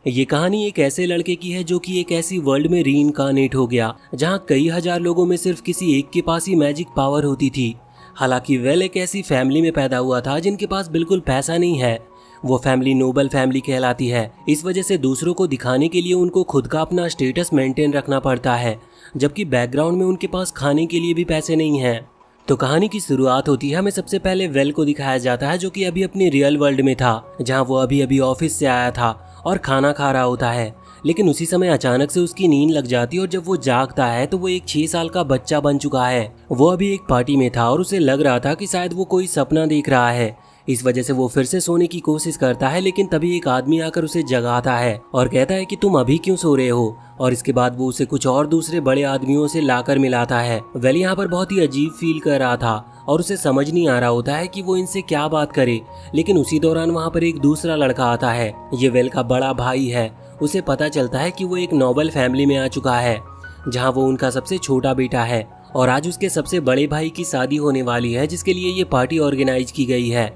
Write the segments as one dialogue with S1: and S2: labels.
S1: ये कहानी एक ऐसे लड़के की है जो कि एक ऐसी वर्ल्ड में रीइंकार्नेट हो गया जहां कई हजार लोगों में सिर्फ किसी एक के पास ही मैजिक पावर होती थी। हालांकि वेल एक ऐसी फैमिली में पैदा हुआ था जिनके पास बिल्कुल पैसा नहीं है। वो फैमिली नोबल फैमिली कहलाती है। इस वजह से दूसरों को दिखाने के लिए उनको खुद का अपना स्टेटस मेंटेन रखना पड़ता है, जबकि बैकग्राउंड में उनके पास खाने के लिए भी पैसे नहीं हैं। तो कहानी की शुरुआत होती है, हमें सबसे पहले वेल को दिखाया जाता है जो कि अभी अपनी रियल वर्ल्ड में था, जहां वो अभी अभी ऑफिस से आया था और खाना खा रहा होता है। लेकिन उसी समय अचानक से उसकी नींद लग जाती है और जब वो जागता है तो वो एक 6 साल का बच्चा बन चुका है। वो अभी एक पार्टी में था और उसे लग रहा था कि शायद वो कोई सपना देख रहा है। इस वजह से वो फिर से सोने की कोशिश करता है, लेकिन तभी एक आदमी आकर उसे जगाता है और कहता है कि तुम अभी क्यों सो रहे हो। और इसके बाद वो उसे कुछ और दूसरे बड़े आदमियों से लाकर मिलाता है। वेल यहाँ पर बहुत ही अजीब फील कर रहा था और उसे समझ नहीं आ रहा होता है कि वो इनसे क्या बात करे। लेकिन उसी दौरान वहाँ पर एक दूसरा लड़का आता है। ये वेल का बड़ा भाई है। उसे पता चलता है कि वो एक नोबल फैमिली में आ चुका है, जहाँ वो उनका सबसे छोटा बेटा है और आज उसके सबसे बड़े भाई की शादी होने वाली है, जिसके लिए ये पार्टी ऑर्गेनाइज की गई है।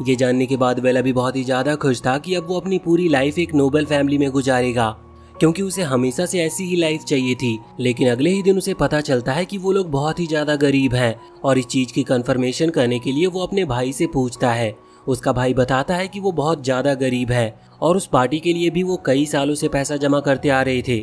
S1: ये जानने के बाद वेल अभी बहुत ही ज्यादा खुश था कि अब वो अपनी पूरी लाइफ एक नोबल फैमिली में गुजारेगा, क्योंकि उसे हमेशा से ऐसी ही लाइफ चाहिए थी। लेकिन अगले ही दिन उसे पता चलता है कि वो लोग बहुत ही ज्यादा गरीब हैं और इस चीज की कंफर्मेशन करने के लिए वो अपने भाई से पूछता है। उसका भाई बताता है कि वो बहुत ज्यादा गरीब है और उस पार्टी के लिए भी वो कई सालों से पैसा जमा करते आ रहे थे।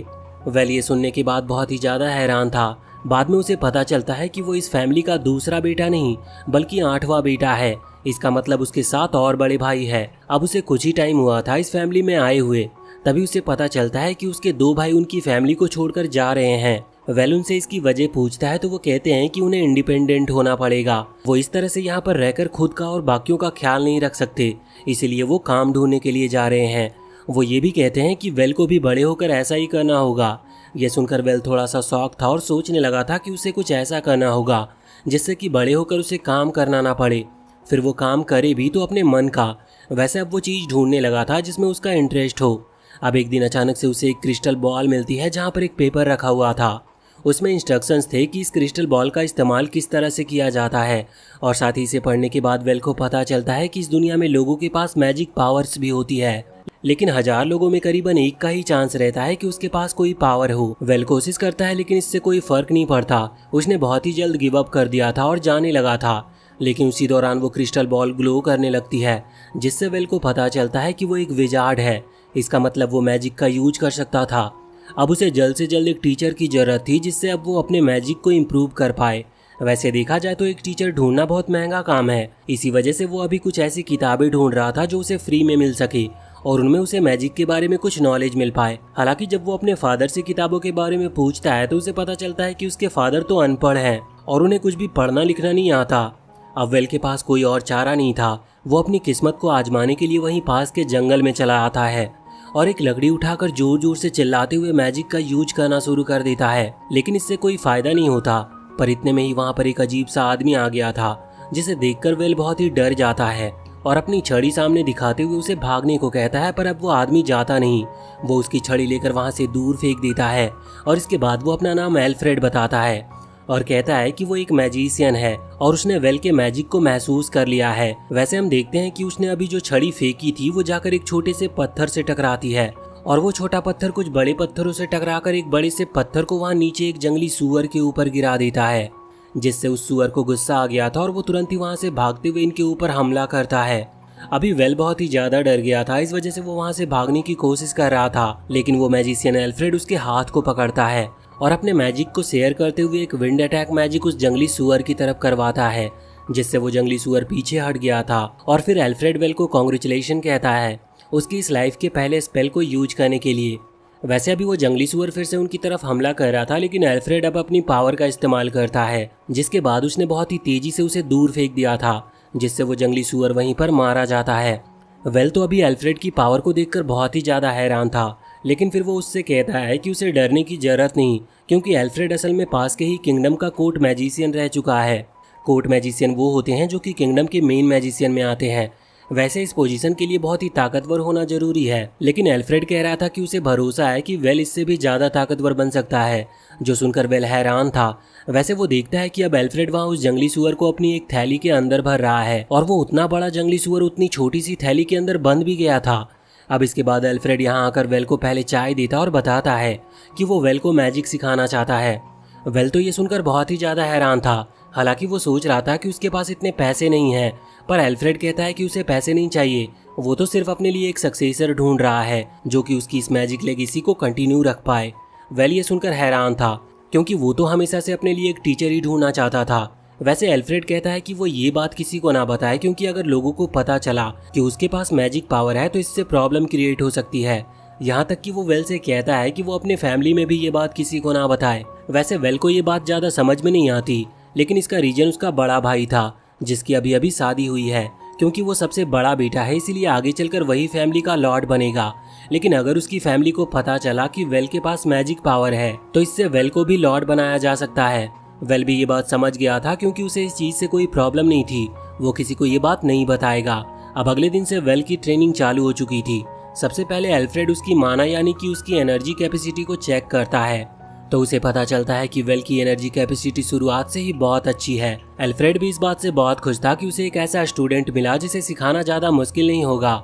S1: वेल ये सुनने के बाद बहुत ही ज्यादा हैरान था। बाद में उसे पता चलता है कि वो इस फैमिली का दूसरा बेटा नहीं बल्कि 8वां बेटा है। इसका मतलब उसके 7 और बड़े भाई है। अब उसे कुछ ही टाइम हुआ था इस फैमिली में आए हुए, तभी उसे पता चलता है कि उसके 2 भाई उनकी फैमिली को छोड़कर जा रहे हैं। वेल उनसे इसकी वजह पूछता है तो वो कहते हैं कि उन्हें इंडिपेंडेंट होना पड़ेगा। वो इस तरह से यहाँ पर रहकर खुद का और बाकियों का ख्याल नहीं रख सकते, इसीलिए वो काम ढूंढने के लिए जा रहे हैं। वो ये भी कहते हैं कि वेल को भी बड़े होकर ऐसा ही करना होगा। यह सुनकर वेल थोड़ा सा शॉक था और सोचने लगा था कि उसे कुछ ऐसा करना होगा जिससे कि बड़े होकर उसे काम करना ना पड़े, फिर वो काम करे भी तो अपने मन का। वैसे अब वो चीज़ ढूंढने लगा था जिसमें उसका इंटरेस्ट हो। अब एक दिन अचानक से उसे एक क्रिस्टल बॉल मिलती है जहाँ पर एक पेपर रखा हुआ था। उसमें इंस्ट्रक्शंस थे कि इस क्रिस्टल बॉल का इस्तेमाल किस तरह से किया जाता है, और साथ ही इसे पढ़ने के बाद वेल को पता चलता है कि इस दुनिया में लोगों के पास मैजिक पावर्स भी होती है, लेकिन 1000 लोगों में करीबन एक का ही चांस रहता है कि उसके पास कोई पावर हो। वेल कोशिश करता है लेकिन इससे कोई फर्क नहीं पड़ता। उसने बहुत ही जल्द गिव अप कर दिया था और जाने लगा था। लेकिन उसी दौरान वो क्रिस्टल बॉल ग्लो करने लगती है, जिससे वेल को पता चलता है कि वो एक विजार्ड है। इसका मतलब वो मैजिक का यूज कर सकता था। अब उसे जल्द से जल्द एक टीचर की जरूरत थी जिससे अब वो अपने मैजिक को इम्प्रूव कर पाए। वैसे देखा जाए तो एक टीचर ढूंढना बहुत महंगा काम है, इसी वजह से वो अभी कुछ ऐसी किताबें ढूंढ रहा था जो उसे फ्री में मिल सके और उनमें उसे मैजिक के बारे में कुछ नॉलेज मिल पाए। हालांकि जब वो अपने फादर से किताबों के बारे में पूछता है तो उसे पता चलता है कि उसके फादर तो अनपढ़ हैं और उन्हें कुछ भी पढ़ना लिखना नहीं आता। अब वेल के पास कोई और चारा नहीं था। वो अपनी किस्मत को आजमाने के लिए वहीं पास के जंगल में चला आता है और एक लकड़ी उठाकर जोर जोर से चिल्लाते हुए मैजिक का यूज करना शुरू कर देता है, लेकिन इससे कोई फायदा नहीं होता। पर इतने में ही वहाँ पर एक अजीब सा आदमी आ गया था, जिसे देखकर वेल बहुत ही डर जाता है और अपनी छड़ी सामने दिखाते हुए उसे भागने को कहता है। पर अब वो आदमी जाता नहीं, वो उसकी छड़ी लेकर वहाँ से दूर फेंक देता है और इसके बाद वो अपना नाम एल्फ्रेड बताता है और कहता है कि वो एक मैजिशियन है और उसने वेल के मैजिक को महसूस कर लिया है। वैसे हम देखते हैं कि उसने अभी जो छड़ी फेंकी थी वो जाकर एक छोटे से पत्थर से टकराती है और वो छोटा पत्थर कुछ बड़े पत्थरों से टकराकर एक बड़े से पत्थर को वहाँ नीचे एक जंगली सूअर के ऊपर गिरा देता है, जिससे उस सूअर को गुस्सा आ गया था और वो तुरंत ही वहाँ से भागते हुए इनके ऊपर हमला करता है। अभी वेल बहुत ही ज्यादा डर गया था, इस वजह से वो वहाँ से भागने की कोशिश कर रहा था, लेकिन वो मैजिशियन एल्फ्रेड उसके हाथ को पकड़ता है और अपने मैजिक को शेयर करते हुए एक विंड अटैक मैजिक उस जंगली सूअर की तरफ करवाता है, जिससे वो जंगली सूअर पीछे हट गया था। और फिर एल्फ्रेड वेल को कांग्रेचुलेशन कहता है उसकी इस लाइफ के पहले स्पेल को यूज करने के लिए। वैसे अभी वो जंगली सूअर फिर से उनकी तरफ हमला कर रहा था, लेकिन एल्फ्रेड अब अपनी पावर का इस्तेमाल करता है, जिसके बाद उसने बहुत ही तेजी से उसे दूर फेंक दिया था, जिससे वो जंगली सूअर वहीं पर मारा जाता है। वेल तो अभी एल्फ्रेड की पावर को देखकर बहुत ही ज्यादा हैरान था, लेकिन फिर वो उससे कहता है कि उसे डरने की जरूरत नहीं, क्योंकि एल्फ्रेड असल में पास के ही किंगडम का कोर्ट मैजिशियन रह चुका है। कोर्ट मैजिशियन वो होते हैं जो कि किंगडम के मेन मैजिशियन में आते हैं। वैसे इस पोजीशन के लिए बहुत ही ताकतवर होना जरूरी है, लेकिन एल्फ्रेड कह रहा था कि उसे भरोसा है कि वेल इससे भी ज्यादा ताकतवर बन सकता है, जो सुनकर वेल हैरान था। वैसे वो देखता है कि अब एल्फ्रेड वहाँ उस जंगली सूअर को अपनी एक थैली के अंदर भर रहा है और वो उतना बड़ा जंगली सूअर उतनी छोटी सी थैली के अंदर बंद भी गया था। अब इसके बाद एल्फ्रेड यहाँ आकर वेल को पहले चाय देता और बताता है कि वो वेल को मैजिक सिखाना चाहता है। वेल तो ये सुनकर बहुत ही ज़्यादा हैरान था। हालांकि वो सोच रहा था कि उसके पास इतने पैसे नहीं हैं, पर एल्फ्रेड कहता है कि उसे पैसे नहीं चाहिए, वो तो सिर्फ अपने लिए एक सक्सेसर ढूंढ रहा है जो कि उसकी इस मैजिक लेगेसी को कंटिन्यू रख पाए। वेल ये सुनकर हैरान था क्योंकि वो तो हमेशा से अपने लिए एक टीचर ही ढूंढना चाहता था। वैसे एल्फ्रेड कहता है कि वो ये बात किसी को ना बताए, क्योंकि अगर लोगों को पता चला कि उसके पास मैजिक पावर है तो इससे प्रॉब्लम क्रिएट हो सकती है। यहाँ तक कि वो वेल से कहता है कि वो अपने फैमिली में भी ये बात किसी को ना बताए। वैसे वेल को ये बात ज़्यादा समझ में नहीं आती, लेकिन इसका रीजन उसका बड़ा भाई था जिसकी अभी अभी शादी हुई है। क्योंकि वो सबसे बड़ा बेटा है इसीलिए आगे चलकर वही फैमिली का लॉर्ड बनेगा। लेकिन अगर उसकी फैमिली को पता चला कि वेल के पास मैजिक पावर है तो इससे वेल को भी लॉर्ड बनाया जा सकता है। वेल भी ये बात समझ गया था क्योंकि उसे इस चीज़ से कोई प्रॉब्लम नहीं थी, वो किसी को ये बात नहीं बताएगा। अब अगले दिन से वेल की ट्रेनिंग चालू हो चुकी थी। सबसे पहले एल्फ्रेड उसकी माना यानी कि उसकी एनर्जी कैपेसिटी को चेक करता है तो उसे पता चलता है कि वेल की एनर्जी कैपेसिटी शुरुआत से ही बहुत अच्छी है। एल्फ्रेड भी इस बात से बहुत खुश था कि उसे एक ऐसा स्टूडेंट मिला जिसे सिखाना ज़्यादा मुश्किल नहीं होगा।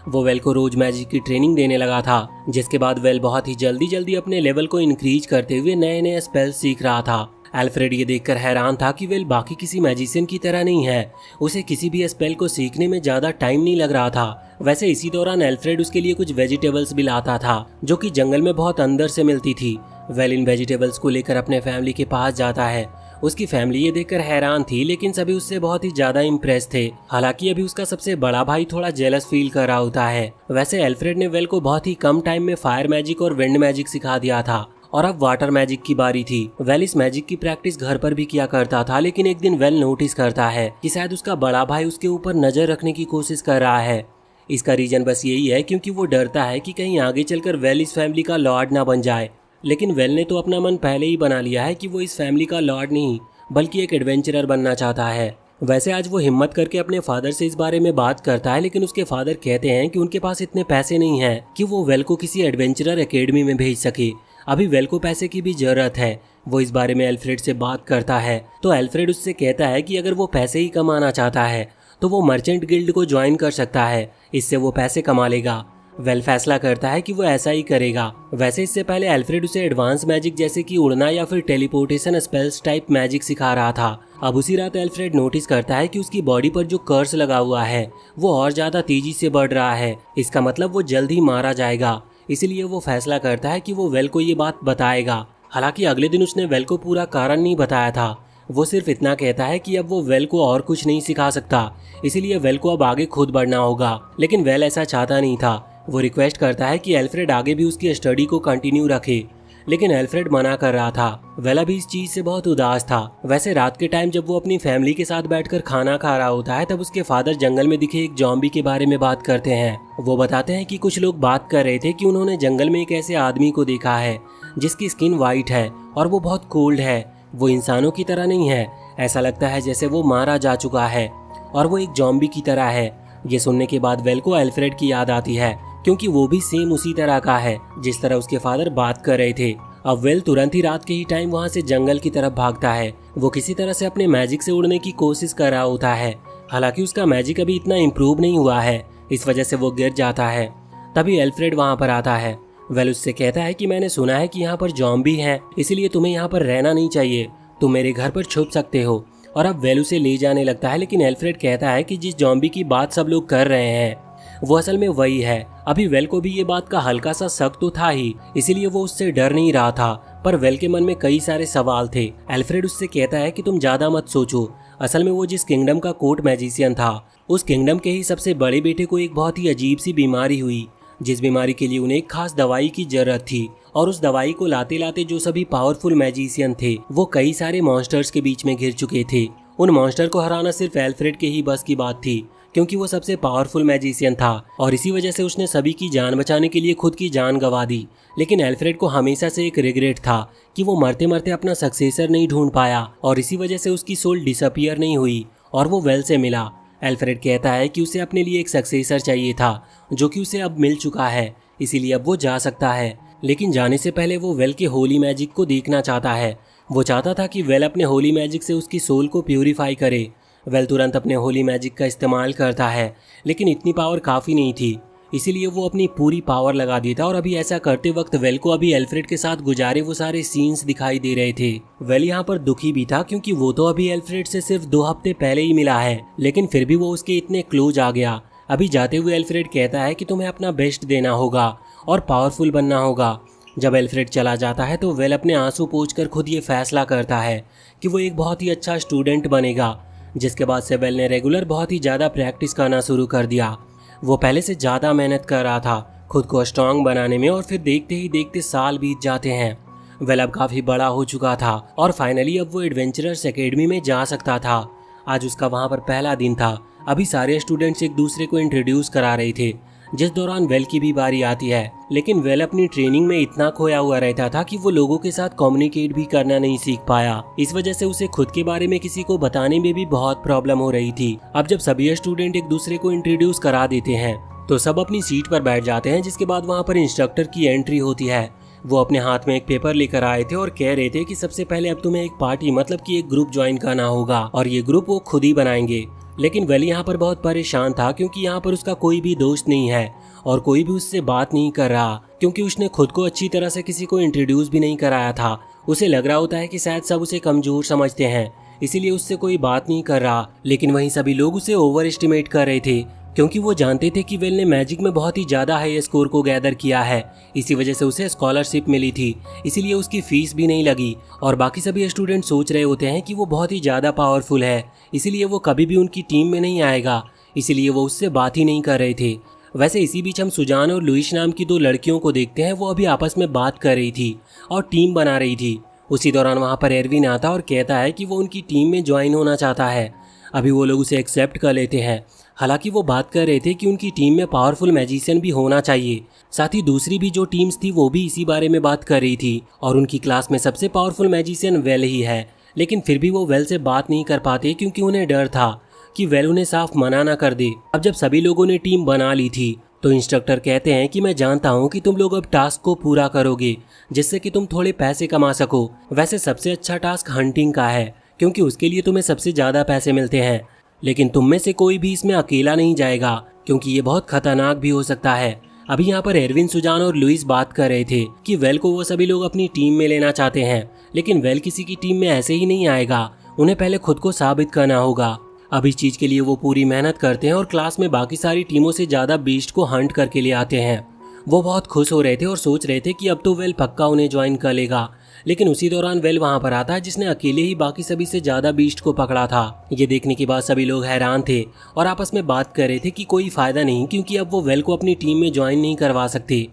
S1: वो वेल को रोज मैजिक की ट्रेनिंग देने लगा था, जिसके बाद वेल बहुत ही जल्दी अपने लेवल को इंक्रीज करते हुए नए नए स्पेल सीख रहा था। एल्फ्रेड ये देखकर हैरान था कि वेल बाकी किसी मैजिशियन की तरह नहीं है, उसे किसी भी स्पेल को सीखने में ज़्यादा टाइम नहीं लग रहा था। वैसे इसी दौरान एल्फ्रेड उसके लिए कुछ वेजिटेबल्स भी लाता था जो कि जंगल में बहुत अंदर से मिलती थी। वेल इन वेजिटेबल्स को लेकर अपने फैमिली के पास जाता है। उसकी फैमिली ये देखकर हैरान थी, लेकिन सभी उससे बहुत ही ज्यादा इम्प्रेस थे। हालांकि अभी उसका सबसे बड़ा भाई थोड़ा जेलस फील कर रहा होता है। वैसे एल्फ्रेड ने वेल को बहुत ही कम टाइम में फायर मैजिक और विंड मैजिक सिखा दिया था और अब वाटर मैजिक की बारी थी। वेल इस मैजिक की प्रैक्टिस घर पर भी किया करता था, लेकिन एक दिन वेल नोटिस करता है कि शायद उसका बड़ा भाई उसके ऊपर नजर रखने की कोशिश कर रहा है। इसका रीजन बस यही है क्योंकि वो डरता है कि कहीं आगे चलकर वेल इस फैमिली का लॉर्ड ना बन जाए। लेकिन वेल ने तो अपना मन पहले ही बना लिया है कि वो इस फैमिली का लॉर्ड नहीं बल्कि एक एडवेंचरर बनना चाहता है। वैसे आज वो हिम्मत करके अपने फादर से इस बारे में बात करता है, लेकिन उसके फादर कहते हैं कि उनके पास इतने पैसे नहीं हैं कि वो वेल को किसी एडवेंचरर एकेडमी में भेज सके। अभी वेल को पैसे की भी जरूरत है। वो इस बारे में एल्फ्रेड से बात करता है तो एल्फ्रेड उससे कहता है कि अगर वो पैसे ही कमाना चाहता है तो वो मर्चेंट गिल्ड को ज्वाइन कर सकता है, इससे वो पैसे कमा लेगा। वेल फैसला करता है कि वो ऐसा ही करेगा। वैसे इससे पहले एल्फ्रेड उसे एडवांस मैजिक जैसे कि उड़ना या फिर टेलीपोर्टेशन स्पेल्स टाइप मैजिक सिखा रहा था। अब उसी रात एल्फ्रेड नोटिस करता है कि उसकी बॉडी पर जो कर्स लगा हुआ है वो और ज्यादा तेजी से बढ़ रहा है। इसका मतलब वो जल्द ही मारा जाएगा। इसलिए वो फैसला करता है कि वो वेल को ये बात बताएगा। हालांकि अगले दिन उसने वेल को पूरा कारण नहीं बताया था, वो सिर्फ इतना कहता है कि अब वो वेल को और कुछ नहीं सिखा सकता, इसीलिए वेल को अब आगे खुद बढ़ना होगा। लेकिन वेल ऐसा चाहता नहीं था। वो रिक्वेस्ट करता है कि एल्फ्रेड आगे भी उसकी स्टडी को कंटिन्यू रखे, लेकिन एल्फ्रेड मना कर रहा था। वेल अभी इस चीज से बहुत उदास था। वैसे रात के टाइम जब वो अपनी फैमिली के साथ बैठकर खाना खा रहा होता है तब उसके फादर जंगल में दिखे एक जॉम्बी के बारे में बात करते हैं। वो बताते हैं कि कुछ लोग बात कर रहे थे कि उन्होंने जंगल में एक ऐसे आदमी को देखा है जिसकी स्किन वाइट है और वो बहुत कोल्ड है। वो इंसानों की तरह नहीं है, ऐसा लगता है जैसे वो मारा जा चुका है और वो एक जॉम्बी की तरह है। ये सुनने के बाद वेल को एल्फ्रेड की याद आती है, क्योंकि वो भी सेम उसी तरह का है जिस तरह उसके फादर बात कर रहे थे। अब वेल तुरंत ही रात के ही टाइम वहाँ से जंगल की तरफ भागता है। वो किसी तरह से अपने मैजिक से उड़ने की कोशिश कर रहा होता है। हालांकि उसका मैजिक अभी इतना इम्प्रूव नहीं हुआ है, इस वजह से वो गिर जाता है। तभी एल्फ्रेड वहाँ पर आता है। वेल उससे कहता है कि मैंने सुना है कि यहाँ पर जॉम्बी हैं, इसलिए तुम्हें यहाँ पर रहना नहीं चाहिए, तुम मेरे घर पर छुप सकते हो। और अब वेल उसे ले जाने लगता है, लेकिन एल्फ्रेड कहता है कि जिस जॉम्बी की बात सब लोग कर रहे हैं वो असल में वही है। अभी वेल को भी ये बात का हल्का सा शक तो था ही, इसीलिए वो उससे डर नहीं रहा था, पर वेल के मन में कई सारे सवाल थे। एल्फ्रेड उससे कहता है कि तुम ज्यादा मत सोचो, असल में वो जिस किंगडम का कोर्ट मैजिशियन था उस किंगडम के ही सबसे बड़े बेटे को एक बहुत ही अजीब सी बीमारी हुई, जिस बीमारी के लिए उन्हें एक खास दवाई की जरूरत थी। और उस दवाई को लाते लाते जो सभी पावरफुल मैजिशियन थे वो कई सारे मॉन्स्टर्स के बीच में घिर चुके थे। उन मॉन्स्टर को हराना सिर्फ एल्फ्रेड के ही बस की बात थी, क्योंकि वो सबसे पावरफुल मैजिशियन था और इसी वजह से उसने सभी की जान बचाने के लिए खुद की जान गंवा दी। लेकिन एल्फ्रेड को हमेशा से एक रिग्रेट था कि वो मरते मरते अपना सक्सेसर नहीं ढूंढ पाया और इसी वजह से उसकी सोल डिसअपियर नहीं हुई और वो वेल से मिला। एल्फ्रेड कहता है कि उसे अपने लिए एक सक्सेसर चाहिए था जो कि उसे अब मिल चुका है, इसीलिए अब वो जा सकता है। लेकिन जाने से पहले वो वेल के होली मैजिक को देखना चाहता है। वो चाहता था कि वेल अपने होली मैजिक से उसकी सोल को प्यूरिफाई करे। वेल तुरंत अपने होली मैजिक का इस्तेमाल करता है, लेकिन इतनी पावर काफ़ी नहीं थी, इसीलिए वो अपनी पूरी पावर लगा देता और अभी ऐसा करते वक्त वेल को अभी एल्फ्रेड के साथ गुजारे वो सारे सीन्स दिखाई दे रहे थे। वेल यहाँ पर दुखी भी था क्योंकि वो तो अभी एल्फ्रेड से सिर्फ 2 हफ्ते पहले ही मिला है, लेकिन फिर भी वो उसके इतने क्लोज आ गया। अभी जाते हुए एल्फ्रेड कहता है कि तुम्हें अपना बेस्ट देना होगा और पावरफुल बनना होगा। जब एल्फ्रेड चला जाता है तो वेल अपने आंसू पोंछकर खुद ये फैसला करता है कि वो एक बहुत ही अच्छा स्टूडेंट बनेगा। जिसके बाद से वेल ने रेगुलर बहुत ही ज़्यादा प्रैक्टिस करना शुरू कर दिया। वो पहले से ज़्यादा मेहनत कर रहा था खुद को स्ट्रांग बनाने में और फिर देखते ही देखते साल बीत जाते हैं। वेल अब काफ़ी बड़ा हो चुका था और फाइनली अब वो एडवेंचरर्स एकेडमी में जा सकता था। आज उसका वहाँ पर पहला दिन था। अभी सारे स्टूडेंट्स एक दूसरे को इंट्रोड्यूस करा रहे थे, जिस दौरान वेल की भी बारी आती है। लेकिन वेल अपनी ट्रेनिंग में इतना खोया हुआ रहता था कि वो लोगों के साथ कम्युनिकेट भी करना नहीं सीख पाया। इस वजह से उसे खुद के बारे में किसी को बताने में भी बहुत प्रॉब्लम हो रही थी। अब जब सभी स्टूडेंट एक दूसरे को इंट्रोड्यूस करा देते हैं तो सब अपनी सीट पर बैठ जाते हैं। जिसके बाद वहाँ पर इंस्ट्रक्टर की एंट्री होती है। वो अपने हाथ में एक पेपर लेकर आए थे और कह रहे थे कि सबसे पहले अब तुम्हें एक पार्टी मतलब कि एक ग्रुप ज्वाइन करना होगा और ये ग्रुप वो खुद ही बनाएंगे। लेकिन वेल यहाँ पर बहुत परेशान था क्योंकि यहाँ पर उसका कोई भी दोस्त नहीं है और कोई भी उससे बात नहीं कर रहा क्योंकि उसने खुद को अच्छी तरह से किसी को इंट्रोड्यूस भी नहीं कराया था। उसे लग रहा होता है कि शायद सब उसे कमजोर समझते हैं, इसीलिए उससे कोई बात नहीं कर रहा। लेकिन वहीं सभी लोग उसे ओवर एस्टिमेट कर रहे थे क्योंकि वो जानते थे कि वेल ने मैजिक में बहुत ही ज़्यादा हाई स्कोर को गैदर किया है। इसी वजह से उसे स्कॉलरशिप मिली थी, इसीलिए उसकी फीस भी नहीं लगी। और बाकी सभी स्टूडेंट सोच रहे होते हैं कि वो बहुत ही ज़्यादा पावरफुल है, इसीलिए वो कभी भी उनकी टीम में नहीं आएगा, इसीलिए वो उससे बात ही नहीं कर रहे थे। वैसे इसी बीच हम सुजान और लुइस नाम की 2 लड़कियों को देखते हैं। वो अभी आपस में बात कर रही थी और टीम बना रही थी। उसी दौरान वहाँ पर एरविन आता और कहता है कि वो उनकी टीम में ज्वाइन होना चाहता है। अभी वो लोग उसे एक्सेप्ट कर लेते हैं। हालांकि वो बात कर रहे थे कि उनकी टीम में पावरफुल मैजिशियन भी होना चाहिए। साथ ही दूसरी भी जो टीम्स थी वो भी इसी बारे में बात कर रही थी और उनकी क्लास में सबसे पावरफुल मैजिशियन वेल ही है। लेकिन फिर भी वो वेल से बात नहीं कर पाते क्योंकि उन्हें डर था कि वेल उन्हें साफ मना ना कर दे। अब जब सभी लोगों ने टीम बना ली थी तो इंस्ट्रक्टर कहते हैं कि मैं जानता हूँ कि तुम लोग अब टास्क को पूरा करोगे जिससे कि तुम थोड़े पैसे कमा सको। वैसे सबसे अच्छा टास्क हंटिंग का है क्योंकि उसके लिए तुम्हें सबसे ज़्यादा पैसे मिलते हैं। लेकिन तुम में से कोई भी इसमें अकेला नहीं जाएगा क्योंकि ये बहुत खतरनाक भी हो सकता है। अभी यहाँ पर एरविन, सुजान और लुइस बात कर रहे थे कि वेल को वो सभी लोग अपनी टीम में लेना चाहते हैं, लेकिन वेल किसी की टीम में ऐसे ही नहीं आएगा, उन्हें पहले खुद को साबित करना होगा। अब इस चीज के लिए वो पूरी मेहनत करते हैं और क्लास में बाकी सारी टीमों से ज्यादा बीस्ट को हंट करके ले आते हैं। वो बहुत खुश हो रहे थे और सोच रहे थे कि अब तो वेल पक्का उन्हें ज्वाइन कर लेगा। लेकिन उसी दौरान वेल वहां पर आता है जिसने अकेले ही बाकी सभी से ज्यादा बीस्ट को पकड़ा था। ये देखने के बाद सभी लोग हैरान थे और आपस में बात कर रहे थे कि कोई फायदा नहीं क्योंकि अब वो वेल को अपनी टीम में ज्वाइन नहीं करवा सकते,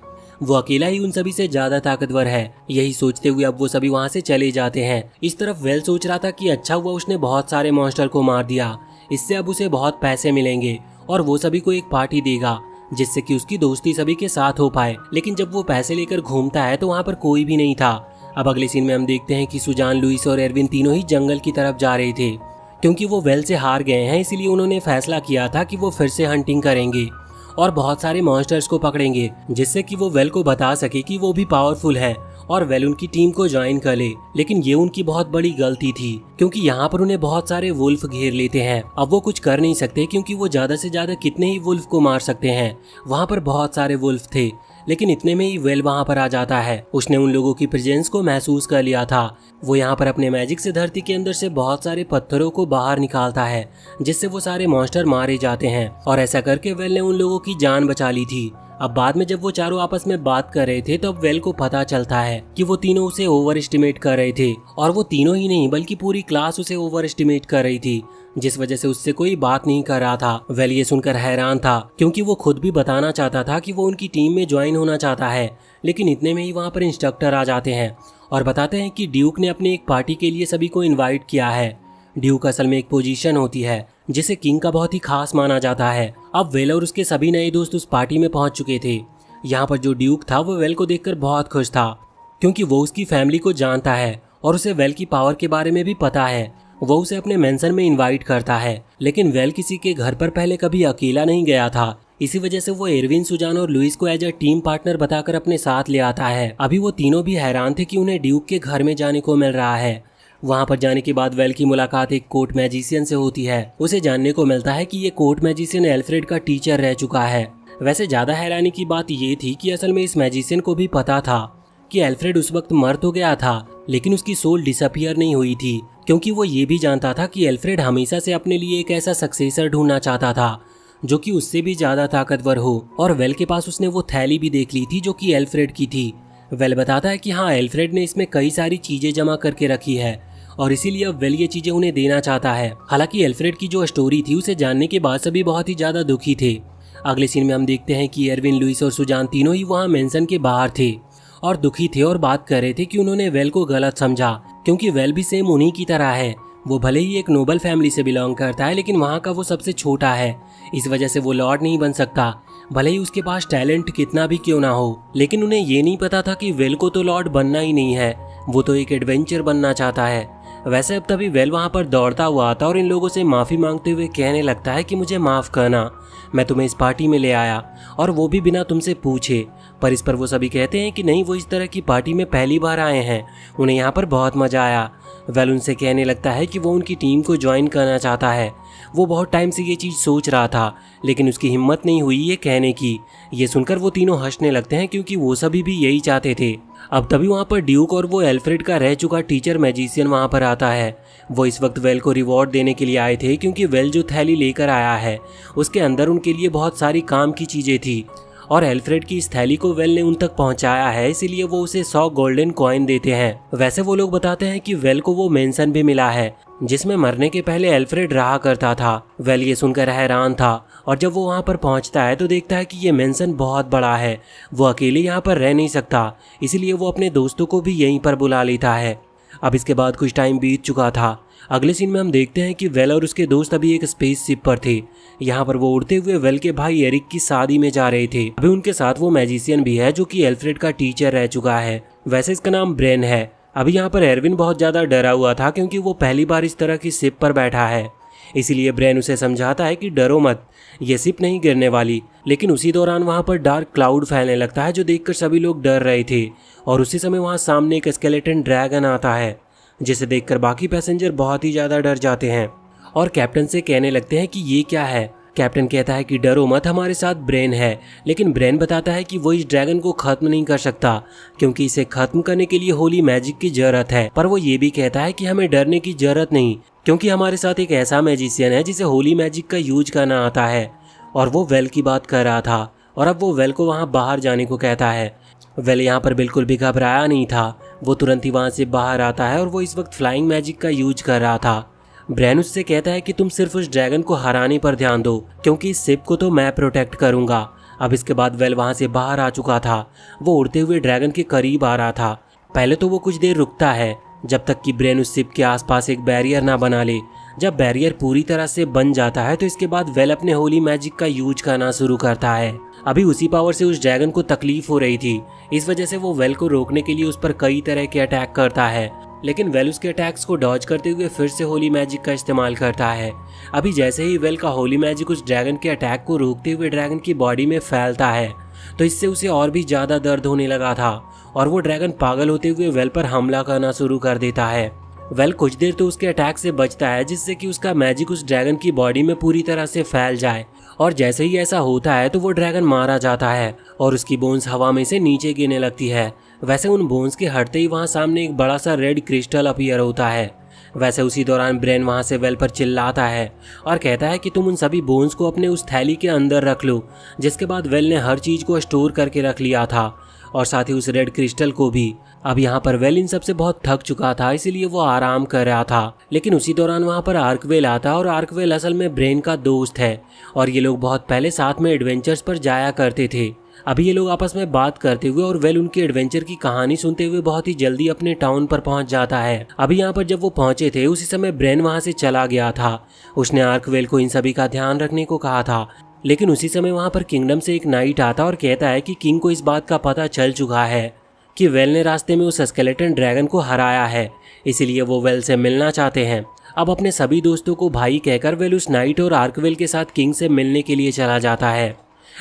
S1: वो अकेला ही उन सभी से ज्यादा ताकतवर है। यही सोचते हुए अब वो सभी वहाँ से चले जाते हैं। इस तरफ वेल सोच रहा था कि अच्छा हुआ उसने बहुत सारे मॉन्स्टर को मार दिया, इससे अब उसे बहुत पैसे मिलेंगे और वो सभी को एक पार्टी देगा जिससे कि उसकी दोस्ती सभी के साथ हो पाए। लेकिन जब वो पैसे लेकर घूमता है तो वहाँ पर कोई भी नहीं था। अब अगले सीन में हम देखते हैं कि सुजान, लुइस और एरविन तीनों ही जंगल की तरफ जा रहे थे। क्योंकि वो वेल से हार गए हैं इसीलिए उन्होंने फैसला किया था कि वो फिर से हंटिंग करेंगे और बहुत सारे मॉन्स्टर्स को पकड़ेंगे जिससे कि वो वेल को बता सके कि वो भी पावरफुल है और वेल उनकी टीम को ज्वाइन कर ले। लेकिन ये उनकी बहुत बड़ी गलती थी क्योंकि यहाँ पर उन्हें बहुत सारे वुल्फ घेर लेते हैं। अब वो कुछ कर नहीं सकते क्योंकि वो ज्यादा से ज्यादा कितने ही वुल्फ को मार सकते हैं। वहाँ पर बहुत सारे वुल्फ थे लेकिन इतने में ही वेल वहाँ पर आ जाता है। उसने उन लोगों की प्रेजेंस को महसूस कर लिया था। वो यहाँ पर अपने मैजिक से धरती के अंदर से बहुत सारे पत्थरों को बाहर निकालता है जिससे वो सारे मॉन्स्टर मारे जाते हैं और ऐसा करके वेल ने उन लोगों की जान बचा ली थी। अब बाद में जब वो चारों आपस में बात कर रहे थे तो अब वेल को पता चलता है कि वो तीनों उसे ओवर एस्टिमेट कर रहे थे और वो तीनों ही नहीं बल्कि पूरी क्लास उसे ओवर एस्टिमेट कर रही थी जिस वजह से उससे कोई बात नहीं कर रहा था। वेल ये सुनकर हैरान था क्योंकि वो खुद भी बताना चाहता था कि वो उनकी टीम में ज्वाइन होना चाहता है। लेकिन इतने में ही वहाँ पर इंस्ट्रक्टर आ जाते हैं और बताते हैं कि ड्यूक ने अपने एक पार्टी के लिए सभी को इन्वाइट किया है। ड्यूक असल में एक पोजीशन होती है जिसे किंग का बहुत ही खास माना जाता है। अब वेल और उसके सभी नए दोस्त उस पार्टी में पहुंच चुके थे। यहाँ पर जो ड्यूक था वो वेल को देखकर बहुत खुश था क्योंकि वो उसकी फैमिली को जानता है और उसे वेल की पावर के बारे में भी पता है। वो उसे अपने मेंशन में इनवाइट करता है लेकिन वेल किसी के घर पर पहले कभी अकेला नहीं गया था। इसी वजह से वो एरविन, सुजान और लुइस को एज अ टीम पार्टनर बताकर अपने साथ ले आता है। अभी वो तीनों भी हैरान थे कि उन्हें ड्यूक के घर में जाने को मिल रहा है। वहाँ पर जाने के बाद वेल की मुलाकात एक कोर्ट मैजिशियन से होती है। उसे जानने को मिलता है कि ये कोर्ट मैजिशियन एल्फ्रेड का टीचर रह चुका है। वैसे ज़्यादा हैरानी की बात ये थी कि असल में इस मैजिशियन को भी पता था कि एल्फ्रेड उस वक्त मर तो गया था, लेकिन उसकी सोल डिसअपियर नहीं हुई थी, क्योंकि वो ये भी जानता था कि एल्फ्रेड हमेशा से अपने लिए एक ऐसा सक्सेसर ढूंढना चाहता था जो कि उससे भी ज़्यादा ताकतवर हो। और वेल के पास उसने वो थैली भी देख ली थी जो कि एल्फ्रेड की थी। वेल बताता है कि हाँ, एल्फ्रेड ने इसमें कई सारी चीज़ें जमा करके रखी है और इसीलिए अब वेल ये चीज़ें उन्हें देना चाहता है। हालांकि एल्फ्रेड की जो स्टोरी थी उसे जानने के बाद सभी बहुत ही ज़्यादा दुखी थे। अगले सीन में हम देखते हैं कि एरविन, लुइस और सुजान तीनों ही वहाँ मेंशन के बाहर थे और दुखी थे और बात कर रहे थे कि उन्होंने वेल को गलत समझा, क्योंकि वेल भी सेम उन्हीं की तरह है। वो भले ही एक नोबल फैमिली से बिलोंग करता है, लेकिन वहाँ का वो सबसे छोटा है, इस वजह से वो लॉर्ड नहीं बन सकता, भले ही उसके पास टैलेंट कितना भी क्यों ना हो। लेकिन उन्हें ये नहीं पता था कि वेल को तो लॉर्ड बनना ही नहीं है, वो तो एक एडवेंचर बनना चाहता है। वैसे अब तभी वेल वहाँ पर दौड़ता हुआ आता और इन लोगों से माफ़ी मांगते हुए कहने लगता है कि मुझे माफ़ करना, मैं तुम्हें इस पार्टी में ले आया और वो भी बिना तुमसे पूछे। पर इस पर वो सभी कहते हैं कि नहीं, वो इस तरह की पार्टी में पहली बार आए हैं, उन्हें यहाँ पर बहुत मज़ा आया। वेल उनसे कहने लगता है कि वो उनकी टीम को ज्वाइन करना चाहता है। वो बहुत टाइम से ये चीज़ सोच रहा था, लेकिन उसकी हिम्मत नहीं हुई ये कहने की। ये सुनकर वो तीनों हंसने लगते हैं, क्योंकि वो सभी भी यही चाहते थे। अब तभी वहाँ पर ड्यूक और वो एल्फ्रेड का रह चुका टीचर मैजिशियन वहाँ पर आता है। वो इस वक्त वेल को रिवॉर्ड देने के लिए आए थे, क्योंकि वेल जो थैली लेकर आया है उसके अंदर उनके लिए बहुत सारी काम की चीज़ें थी और एल्फ्रेड की इस थैली को वेल ने उन तक पहुंचाया है, इसीलिए वो उसे 100 गोल्डन कॉइन देते हैं। वैसे वो लोग बताते हैं कि वेल को वो मेंशन भी मिला है जिसमें मरने के पहले एल्फ्रेड रहा करता था। वेल ये सुनकर हैरान था और जब वो वहाँ पर पहुँचता है तो देखता है कि ये मेंशन बहुत बड़ा है, वो अकेले यहाँ पर रह नहीं सकता, इसीलिए वो अपने दोस्तों को भी यहीं पर बुला लेता है। अब इसके बाद कुछ टाइम बीत चुका था। अगले सीन में हम देखते हैं कि वेल और उसके दोस्त अभी एक स्पेस शिप पर थे। यहाँ पर वो उड़ते हुए वेल के भाई एरिक की शादी में जा रहे थे। अभी उनके साथ वो मैजिशियन भी है जो कि एल्फ्रेड का टीचर रह चुका है। वैसे इसका नाम ब्रेन है। अभी यहाँ पर एरविन बहुत ज़्यादा डरा हुआ था, क्योंकि वो पहली बार इस तरह की शिप पर बैठा है। इसीलिए ब्रेन उसे समझाता है कि डरो मत, ये शिप नहीं गिरने वाली। लेकिन उसी दौरान वहाँ पर डार्क क्लाउड फैलने लगता है, जो देखकर सभी लोग डर रहे थे। और उसी समय वहाँ सामने एक स्केलेटन ड्रैगन आता है, जिसे देखकर बाकी पैसेंजर बहुत ही ज़्यादा डर जाते हैं और कैप्टन से कहने लगते हैं कि ये क्या है। कैप्टन कहता है कि डरो मत, हमारे साथ ब्रेन है। लेकिन ब्रेन बताता है कि वो इस ड्रैगन को खत्म नहीं कर सकता, क्योंकि इसे खत्म करने के लिए होली मैजिक की जरूरत है। पर वो ये भी कहता है कि हमें डरने की जरूरत नहीं, क्योंकि हमारे साथ एक ऐसा मैजिशियन है जिसे होली मैजिक का यूज करना आता है। और वो वेल की बात कर रहा था और अब वो वेल को वहाँ बाहर जाने को कहता है। वेल यहाँ पर बिल्कुल भी घबराया नहीं था, वो तुरंत ही वहाँ से बाहर आता है और वो इस वक्त फ्लाइंग मैजिक का यूज कर रहा था। ब्रेन उससे कहता है कि तुम सिर्फ उस ड्रैगन को हराने पर ध्यान दो, क्योंकि इस शिप को तो मैं प्रोटेक्ट करूंगा। अब इसके बाद वेल वहाँ से बाहर आ चुका था। वो उड़ते हुए ड्रैगन के करीब आ रहा था। पहले तो वो कुछ देर रुकता है, जब तक कि ब्रेन उस शिप के आसपास एक बैरियर ना बना ले। जब बैरियर पूरी तरह से बन जाता है तो इसके बाद वेल अपने होली मैजिक का यूज करना शुरू करता है। अभी उसी पावर से उस ड्रैगन को तकलीफ हो रही थी, इस वजह से वो वेल को रोकने के लिए उस पर कई तरह के अटैक करता है। लेकिन वेल उसके अटैक्स को डॉज करते हुए फिर से होली मैजिक का इस्तेमाल करता है। अभी जैसे ही वेल का होली मैजिक उस ड्रैगन के अटैक को रोकते हुए ड्रैगन की बॉडी में फैलता है, तो इससे उसे और भी ज़्यादा दर्द होने लगा था और वो ड्रैगन पागल होते हुए वेल पर हमला करना शुरू कर देता है। वेल कुछ देर तो उसके अटैक से बचता है, जिससे कि उसका मैजिक उस ड्रैगन की बॉडी में पूरी तरह से फैल जाए। और जैसे ही ऐसा होता है तो वो ड्रैगन मारा जाता है और उसकी बोन्स हवा में से नीचे गिरने लगती है। वैसे उन बोन्स के हटते ही वहाँ सामने एक बड़ा सा रेड क्रिस्टल अपीयर होता है। वैसे उसी दौरान ब्रेन वहाँ से वेल पर चिल्लाता है और कहता है कि तुम उन सभी बोन्स को अपने उस थैली के अंदर रख लो, जिसके बाद वेल ने हर चीज़ को स्टोर करके रख लिया था और साथ ही उस रेड क्रिस्टल को भी। अब यहाँ पर वेल इन सबसे बहुत थक चुका था, इसीलिए वो आराम कर रहा था। लेकिन उसी दौरान वहाँ पर आर्कवेल आता और आर्कवेल असल में ब्रेन का दोस्त है और ये लोग बहुत पहले साथ में एडवेंचर्स पर जाया करते थे। अभी ये लोग आपस में बात करते हुए और वेल उनके एडवेंचर की कहानी सुनते हुए बहुत ही जल्दी अपने टाउन पर पहुंच जाता है। अभी यहाँ पर जब वो पहुंचे थे उसी समय ब्रेन वहाँ से चला गया था। उसने आर्कवेल को इन सभी का ध्यान रखने को कहा था। लेकिन उसी समय वहाँ पर किंगडम से एक नाइट आता और कहता है कि किंग को इस बात का पता चल चुका है कि वेल ने रास्ते में उस स्केलेटन ड्रैगन को हराया है, इसीलिए वो वेल से मिलना चाहते हैं। अब अपने सभी दोस्तों को भाई कहकर वेल उस नाइट और आर्कवेल के साथ किंग से मिलने के लिए चला जाता है।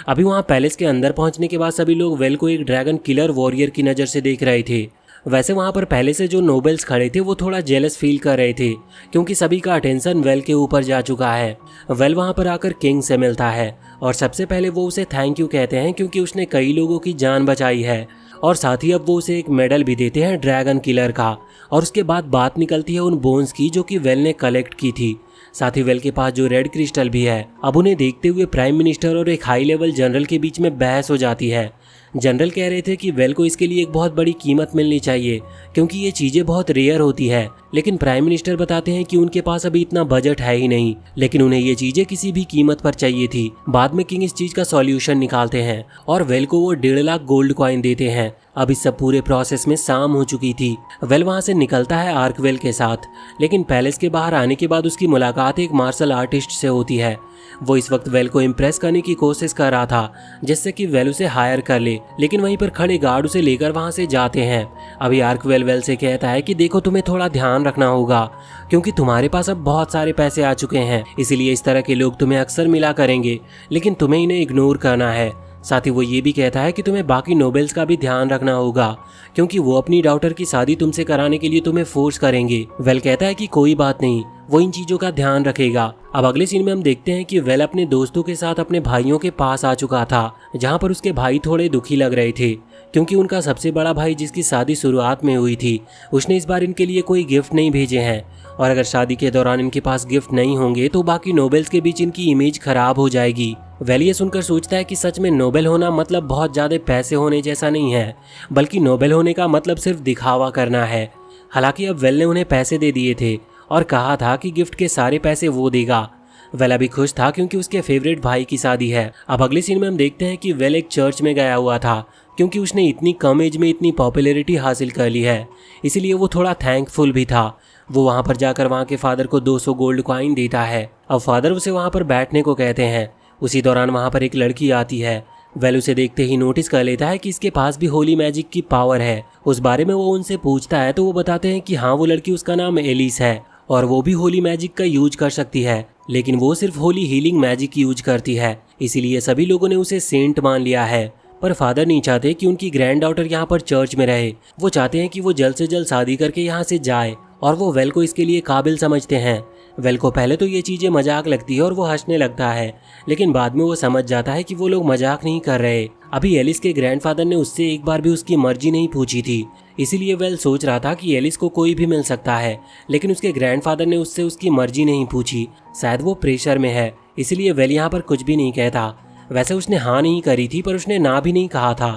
S1: अभी वहाँ पैलेस के अंदर पहुँचने के बाद सभी लोग वेल को एक ड्रैगन किलर वॉरियर की नज़र से देख रहे थे। वैसे वहाँ पर पहले से जो नोबेल्स खड़े थे वो थोड़ा जेलस फील कर रहे थे क्योंकि सभी का अटेंशन वेल के ऊपर जा चुका है। वेल वहाँ पर आकर किंग से मिलता है और सबसे पहले वो उसे थैंक यू कहते हैं क्योंकि उसने कई लोगों की जान बचाई है और साथ ही अब वो उसे एक मेडल भी देते हैं ड्रैगन किलर का। और उसके बाद बात निकलती है उन बोन्स की जो कि वेल ने कलेक्ट की थी। साथ ही वेल के पास जो रेड क्रिस्टल भी है। अब उन्हें देखते हुए प्राइम मिनिस्टर और एक हाई लेवल जनरल के बीच में बहस हो जाती है। जनरल कह रहे थे कि वेल को इसके लिए एक बहुत बड़ी कीमत मिलनी चाहिए क्योंकि ये चीजें बहुत रेयर होती है, लेकिन प्राइम मिनिस्टर बताते हैं कि उनके पास अभी इतना बजट है ही नहीं, लेकिन उन्हें ये चीजें किसी भी कीमत पर चाहिए थी। बाद में किंग इस चीज का सॉल्यूशन निकालते हैं और वेल को वो 1.5 लाख गोल्ड कॉइन देते हैं। अब इस सब पूरे प्रोसेस में शाम हो चुकी थी। वेल वहां से निकलता है आर्कवेल के साथ, लेकिन पैलेस के बाहर आने के बाद उसकी मुलाकात एक मार्शल आर्टिस्ट से होती है। वो इस वक्त वेल को इम्प्रेस करने की कोशिश कर रहा था जिससे कि वेल उसे हायर कर ले, लेकिन वहीं पर खड़े गार्ड उसे लेकर वहां से जाते हैं। अभी आर्कवेल वेल से कहता है कि देखो तुम्हें थोड़ा ध्यान रखना होगा क्योंकि तुम्हारे पास अब बहुत सारे पैसे आ चुके हैं, इसीलिए इस तरह के लोग तुम्हें अक्सर मिला करेंगे, लेकिन तुम्हें इन्हें इग्नोर करना है। साथ ही वो ये भी कहता है कि तुम्हें बाकी नोबेल्स का भी ध्यान रखना होगा क्योंकि वो अपनी डॉटर की शादी तुमसे कराने के लिए तुम्हें फोर्स करेंगे। वेल कहता है कि कोई बात नहीं, वो इन चीजों का ध्यान रखेगा। अब अगले सीन में हम देखते हैं कि वेल अपने दोस्तों के साथ अपने भाइयों के पास आ चुका था, जहाँ पर उसके भाई थोड़े दुखी लग रहे थे क्योंकि उनका सबसे बड़ा भाई जिसकी शादी शुरुआत में हुई थी उसने इस बार इनके लिए कोई गिफ्ट नहीं भेजे हैं, और अगर शादी के दौरान इनके पास गिफ्ट नहीं होंगे तो बाकी नोबेल्स के बीच इनकी इमेज खराब हो जाएगी। वेल ये सुनकर सोचता है कि सच में नोबेल होना मतलब बहुत ज्यादा पैसे होने जैसा नहीं है, बल्कि नोबेल होने का मतलब सिर्फ दिखावा करना है। हालांकि अब वेल ने उन्हें पैसे दे दिए थे और कहा था कि गिफ्ट के सारे पैसे वो देगा। वेल अभी खुश था क्योंकि उसके फेवरेट भाई की शादी है। अब अगले सीन में हम देखते हैं कि वेल एक चर्च में गया हुआ था क्योंकि उसने इतनी कम एज में इतनी पॉपुलैरिटी हासिल कर ली है, इसीलिए वो थोड़ा थैंकफुल भी था। वो वहाँ पर जाकर वहाँ के फादर को 200 गोल्ड कॉइन देता है। अब फादर उसे वहाँ पर बैठने को कहते हैं। उसी दौरान वहाँ पर एक लड़की आती है। वेल उसे देखते ही नोटिस कर लेता है कि इसके पास भी होली मैजिक की पावर है। उस बारे में वो उनसे पूछता है तो वो बताते हैं कि हाँ वो लड़की, उसका नाम एलिस है और वो भी होली मैजिक का यूज कर सकती है, लेकिन वो सिर्फ होली हीलिंग मैजिक यूज करती है, इसीलिए सभी लोगों ने उसे सेंट मान लिया है। पर फादर नहीं चाहते कि उनकी ग्रैंड डॉटर यहाँ पर चर्च में रहे। वो चाहते हैं कि वो जल्द से जल्द शादी करके यहाँ से जाए और वो वेल को इसके लिए काबिल समझते हैं। वेल को पहले तो ये चीज़ें मजाक लगती है और वो हंसने लगता है, लेकिन बाद में वो समझ जाता है कि वो लोग मजाक नहीं कर रहे। अभी एलिस के ग्रैंडफादर ने उससे एक बार भी उसकी मर्जी नहीं पूछी थी, इसीलिए वेल सोच रहा था कि एलिस को कोई भी मिल सकता है, लेकिन उसके ग्रैंडफादर ने उससे उसकी मर्जी नहीं पूछी। शायद वो प्रेशर में है, इसीलिए वेल यहाँ पर कुछ भी नहीं कहता। वैसे उसने हाँ नहीं करी थी पर उसने ना भी नहीं कहा था।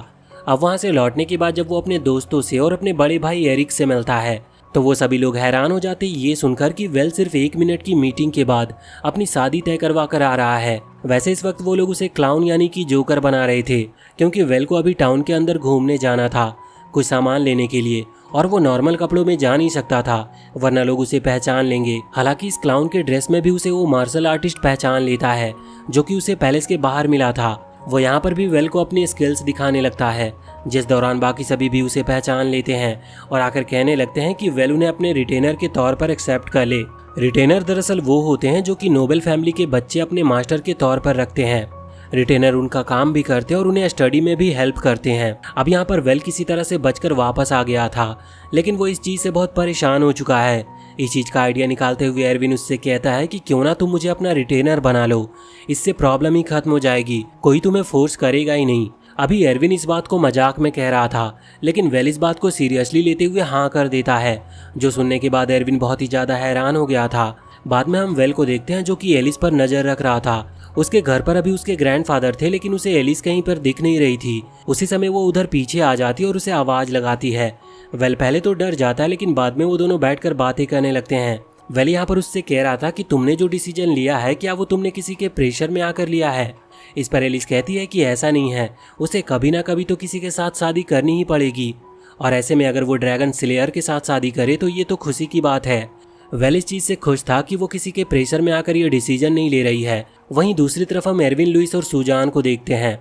S1: अब वहाँ से लौटने के बाद जब वो अपने दोस्तों से और अपने बड़े भाई एरिक से मिलता है तो वो सभी लोग हैरान हो जाते ये सुनकर कि वेल सिर्फ 1 मिनट की मीटिंग के बाद अपनी शादी तय करवा कर आ रहा है। वैसे इस वक्त वो लोग उसे क्लाउन यानी कि जोकर बना रहे थे क्योंकि वेल को अभी टाउन के अंदर घूमने जाना था कुछ सामान लेने के लिए, और वो नॉर्मल कपड़ों में जा नहीं सकता था वरना लोग उसे पहचान लेंगे। हालांकि इस क्लाउन के ड्रेस में भी उसे वो मार्शल आर्टिस्ट पहचान लेता है जो कि उसे पैलेस के बाहर मिला था। वो यहाँ पर भी वेल को अपनी स्किल्स दिखाने लगता है, जिस दौरान बाकी सभी भी उसे पहचान लेते हैं और आकर कहने लगते हैं कि वेल उन्हें अपने रिटेनर के तौर पर एक्सेप्ट कर ले। रिटेनर दरअसल वो होते हैं जो कि नोबेल फैमिली के बच्चे अपने मास्टर के तौर पर रखते हैं। रिटेनर उनका काम भी करते हैं और उन्हें स्टडी में भी हेल्प करते हैं। अब यहाँ पर वेल किसी तरह से बचकर वापस आ गया था, लेकिन वो इस चीज़ से बहुत परेशान हो चुका है। इस चीज़ का आइडिया निकालते हुए एरविन उससे कहता है कि क्यों ना तुम मुझे अपना रिटेनर बना लो, इससे प्रॉब्लम ही खत्म हो जाएगी, कोई तुम्हें फोर्स करेगा ही नहीं। अभी एरविन इस बात को मजाक में कह रहा था, लेकिन वेल इस बात को सीरियसली लेते हुए हाँ कर देता है, जो सुनने के बाद एरविन बहुत ही ज़्यादा हैरान हो गया था। बाद में हम वेल को देखते हैं जो कि एलिस पर नज़र रख रहा था। उसके घर पर अभी उसके ग्रैंडफादर थे, लेकिन उसे एलिस कहीं पर दिख नहीं रही थी। उसी समय वो उधर पीछे आ जाती और उसे आवाज़ लगाती है। वेल पहले तो डर जाता है, लेकिन बाद में वो दोनों बैठकर बातें करने लगते हैं। वेल यहाँ पर उससे कह रहा था कि तुमने जो डिसीजन लिया है क्या वो तुमने किसी के प्रेशर में आकर लिया है। इस पर एलिस कहती है कि ऐसा नहीं है, उसे कभी ना कभी तो किसी के साथ शादी करनी ही पड़ेगी, और ऐसे में अगर वो ड्रैगन स्लेयर के साथ शादी करे तो ये तो खुशी की बात है। वेल इस चीज़ से खुश था कि वो किसी के प्रेशर में आकर ये डिसीजन नहीं ले रही है। वहीं दूसरी तरफ हम एरविन लुइस और सुजान को देखते हैं।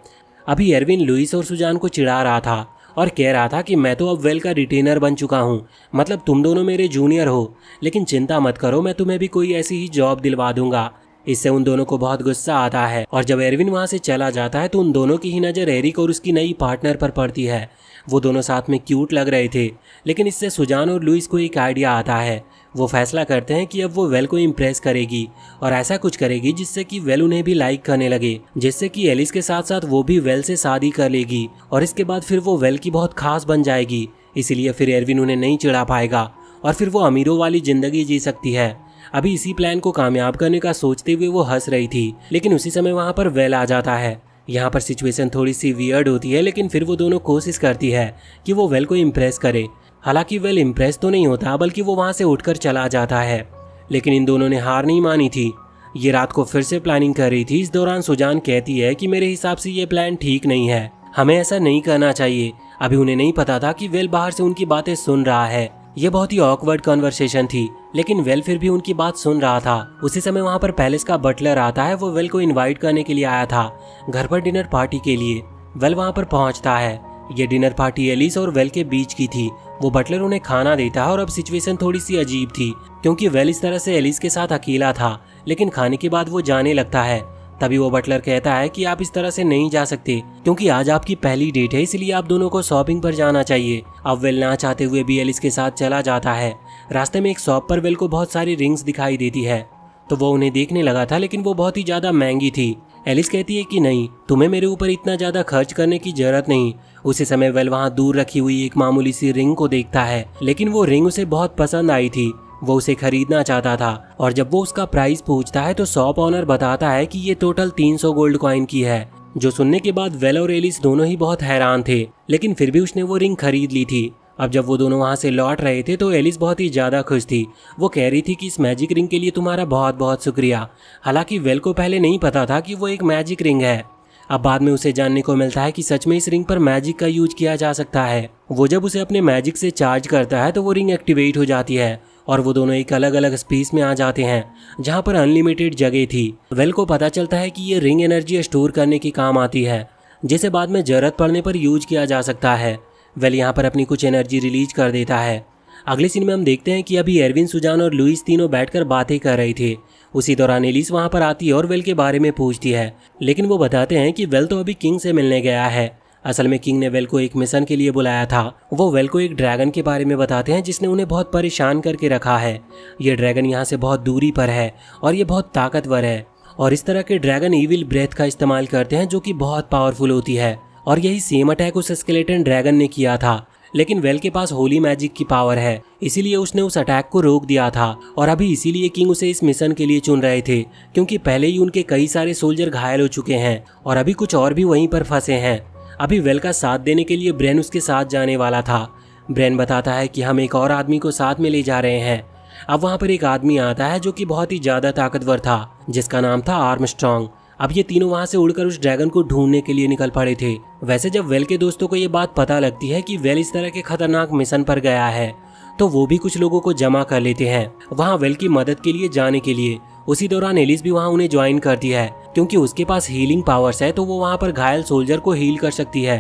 S1: अभी एरविन लुइस और सुजान को चिढ़ा रहा था और कह रहा था कि मैं तो अब वेल का रिटेनर बन चुका हूँ, मतलब तुम दोनों मेरे जूनियर हो, लेकिन चिंता मत करो, मैं तुम्हें भी कोई ऐसी ही जॉब दिलवा दूंगा। इससे उन दोनों को बहुत गुस्सा आता है और जब एरविन वहां से चला जाता है तो उन दोनों की ही नज़र एरिक और उसकी नई पार्टनर पर पड़ती है। वो दोनों साथ में क्यूट लग रहे थे, लेकिन इससे सुजान और लुइस को एक आइडिया आता है। वो फैसला करते हैं कि अब वो वेल को इम्प्रेस करेगी और ऐसा कुछ करेगी जिससे कि वेल उन्हें भी लाइक करने लगे, जिससे कि एलिस के साथ साथ वो भी वेल से शादी कर लेगी और इसके बाद फिर वो वेल की बहुत खास बन जाएगी। इसीलिए फिर एरविन उन्हें नहीं चिढ़ा पाएगा और फिर वो अमीरों वाली जिंदगी जी सकती है। अभी इसी प्लान को कामयाब करने का सोचते हुए वो हंस रही थी, लेकिन उसी समय वहाँ पर वेल आ जाता है। यहाँ पर सिचुएशन थोड़ी सी वियर्ड होती है, लेकिन फिर वो दोनों कोशिश करती है कि वो वेल को इम्प्रेस करे। हालांकि वेल इम्प्रेस तो नहीं होता, बल्कि वो वहाँ से उठकर चला जाता है। लेकिन इन दोनों ने हार नहीं मानी थी। ये रात को फिर से प्लानिंग कर रही थी। इस दौरान सुजान कहती है कि मेरे हिसाब से ये प्लान ठीक नहीं है, हमें ऐसा नहीं करना चाहिए। अभी उन्हें नहीं पता था कि वेल बाहर से उनकी बातें सुन रहा है। ये बहुत ही ऑकवर्ड कन्वर्सेशन थी, लेकिन वेल फिर भी उनकी बात सुन रहा था। उसी समय वहाँ पर पैलेस का बटलर आता है। वो वेल को इनवाइट करने के लिए आया था घर पर डिनर पार्टी के लिए। वेल वहाँ पर पहुँचता है। ये डिनर पार्टी एलिस और वेल के बीच की थी। वो बटलर उन्हें खाना देता है और अब सिचुएशन थोड़ी सी अजीब थी, क्योंकि वेल इस तरह से एलिस के साथ अकेला था, लेकिन खाने के बाद वो जाने लगता है। तभी वो बटलर कहता है कि आप इस तरह से नहीं जा सकते, क्योंकि आज आपकी पहली डेट है, इसलिए आप दोनों को शॉपिंग पर जाना चाहिए। अब वेल ना चाहते हुए भी एलिस के साथ चला जाता है। रास्ते में एक शॉप पर वेल को बहुत सारी रिंग्स दिखाई देती है, तो वो उन्हें देखने लगा था, लेकिन वो बहुत ही ज्यादा महंगी थी। एलिस कहती है कि नहीं, तुम्हें मेरे ऊपर इतना ज्यादा खर्च करने की जरूरत नहीं। उसी समय वेल वहाँ दूर रखी हुई एक मामूली सी रिंग को देखता है, लेकिन वो रिंग उसे बहुत पसंद आई थी। वो उसे खरीदना चाहता था और जब वो उसका प्राइस पूछता है तो शॉप ऑनर बताता है कि ये टोटल 300 गोल्ड कॉइन की है। जो सुनने के बाद वेल और एलिस दोनों ही बहुत हैरान थे, लेकिन फिर भी उसने वो रिंग खरीद ली थी। अब जब वो दोनों वहाँ से लौट रहे थे तो एलिस बहुत ही ज़्यादा खुश थी। वो कह रही थी कि इस मैजिक रिंग के लिए तुम्हारा बहुत बहुत शुक्रिया। हालांकि वेल को पहले नहीं पता था कि वो एक मैजिक रिंग है। अब बाद में उसे जानने को मिलता है कि सच में इस रिंग पर मैजिक का यूज किया जा सकता है। वो जब उसे अपने मैजिक से चार्ज करता है तो वो रिंग एक्टिवेट हो जाती है और वो दोनों एक अलग अलग स्पेस में आ जाते हैं जहाँ पर अनलिमिटेड जगह थी। वेल को पता चलता है कि ये रिंग एनर्जी स्टोर करने के काम आती है, जिसे बाद में जरूरत पड़ने पर यूज किया जा सकता है। वेल यहाँ पर अपनी कुछ एनर्जी रिलीज कर देता है। अगले सीन में हम देखते हैं कि अभी एरविन, सुजान और लुइस तीनों बैठकर बातें कर रहे थे। उसी दौरान एलिस वहाँ पर आती है और वेल के बारे में पूछती है, लेकिन वो बताते हैं कि वेल तो अभी किंग से मिलने गया है। असल में किंग ने वेल को एक मिशन के लिए बुलाया था। वो वेल को एक ड्रैगन के बारे में बताते हैं जिसने उन्हें बहुत परेशान करके रखा है। ये ड्रैगन यहाँ से बहुत दूरी पर है और ये बहुत ताकतवर है, और इस तरह के ड्रैगन ईविल ब्रेथ का इस्तेमाल करते हैं जो कि बहुत पावरफुल होती है। और यही सेम अटैक उस स्केलेटन ड्रैगन ने किया था, लेकिन वेल के पास होली मैजिक की पावर है, इसीलिए उसने उस अटैक को रोक दिया था। और अभी इसीलिए किंग उसे इस मिशन के लिए चुन रहे थे, क्योंकि पहले ही उनके कई सारे सोल्जर घायल हो चुके हैं और अभी कुछ और भी वहीं पर फंसे हैं। अभी वेल का साथ देने के लिए ब्रेन उसके साथ जाने वाला था। ब्रेन बताता है कि हम एक और आदमी को साथ में ले जा रहे हैं। अब वहाँ पर एक आदमी आता है जो कि बहुत ही ज़्यादा ताकतवर था, जिसका नाम था आर्मस्ट्रॉन्ग। अब ये तीनों वहाँ से उड़कर उस ड्रैगन को ढूंढने के लिए निकल पड़े थे। वैसे जब वेल के दोस्तों को ये बात पता लगती है कि वेल इस तरह के खतरनाक मिशन पर गया है, तो वो भी कुछ लोगों को जमा कर लेते हैं वहाँ वेल की मदद के लिए जाने के लिए। उसी दौरान एलिस भी वहाँ उन्हें ज्वाइन करती है, क्योंकि उसके पास हीलिंग पावर्स है, तो वो वहाँ पर घायल सोल्जर को हील कर सकती है।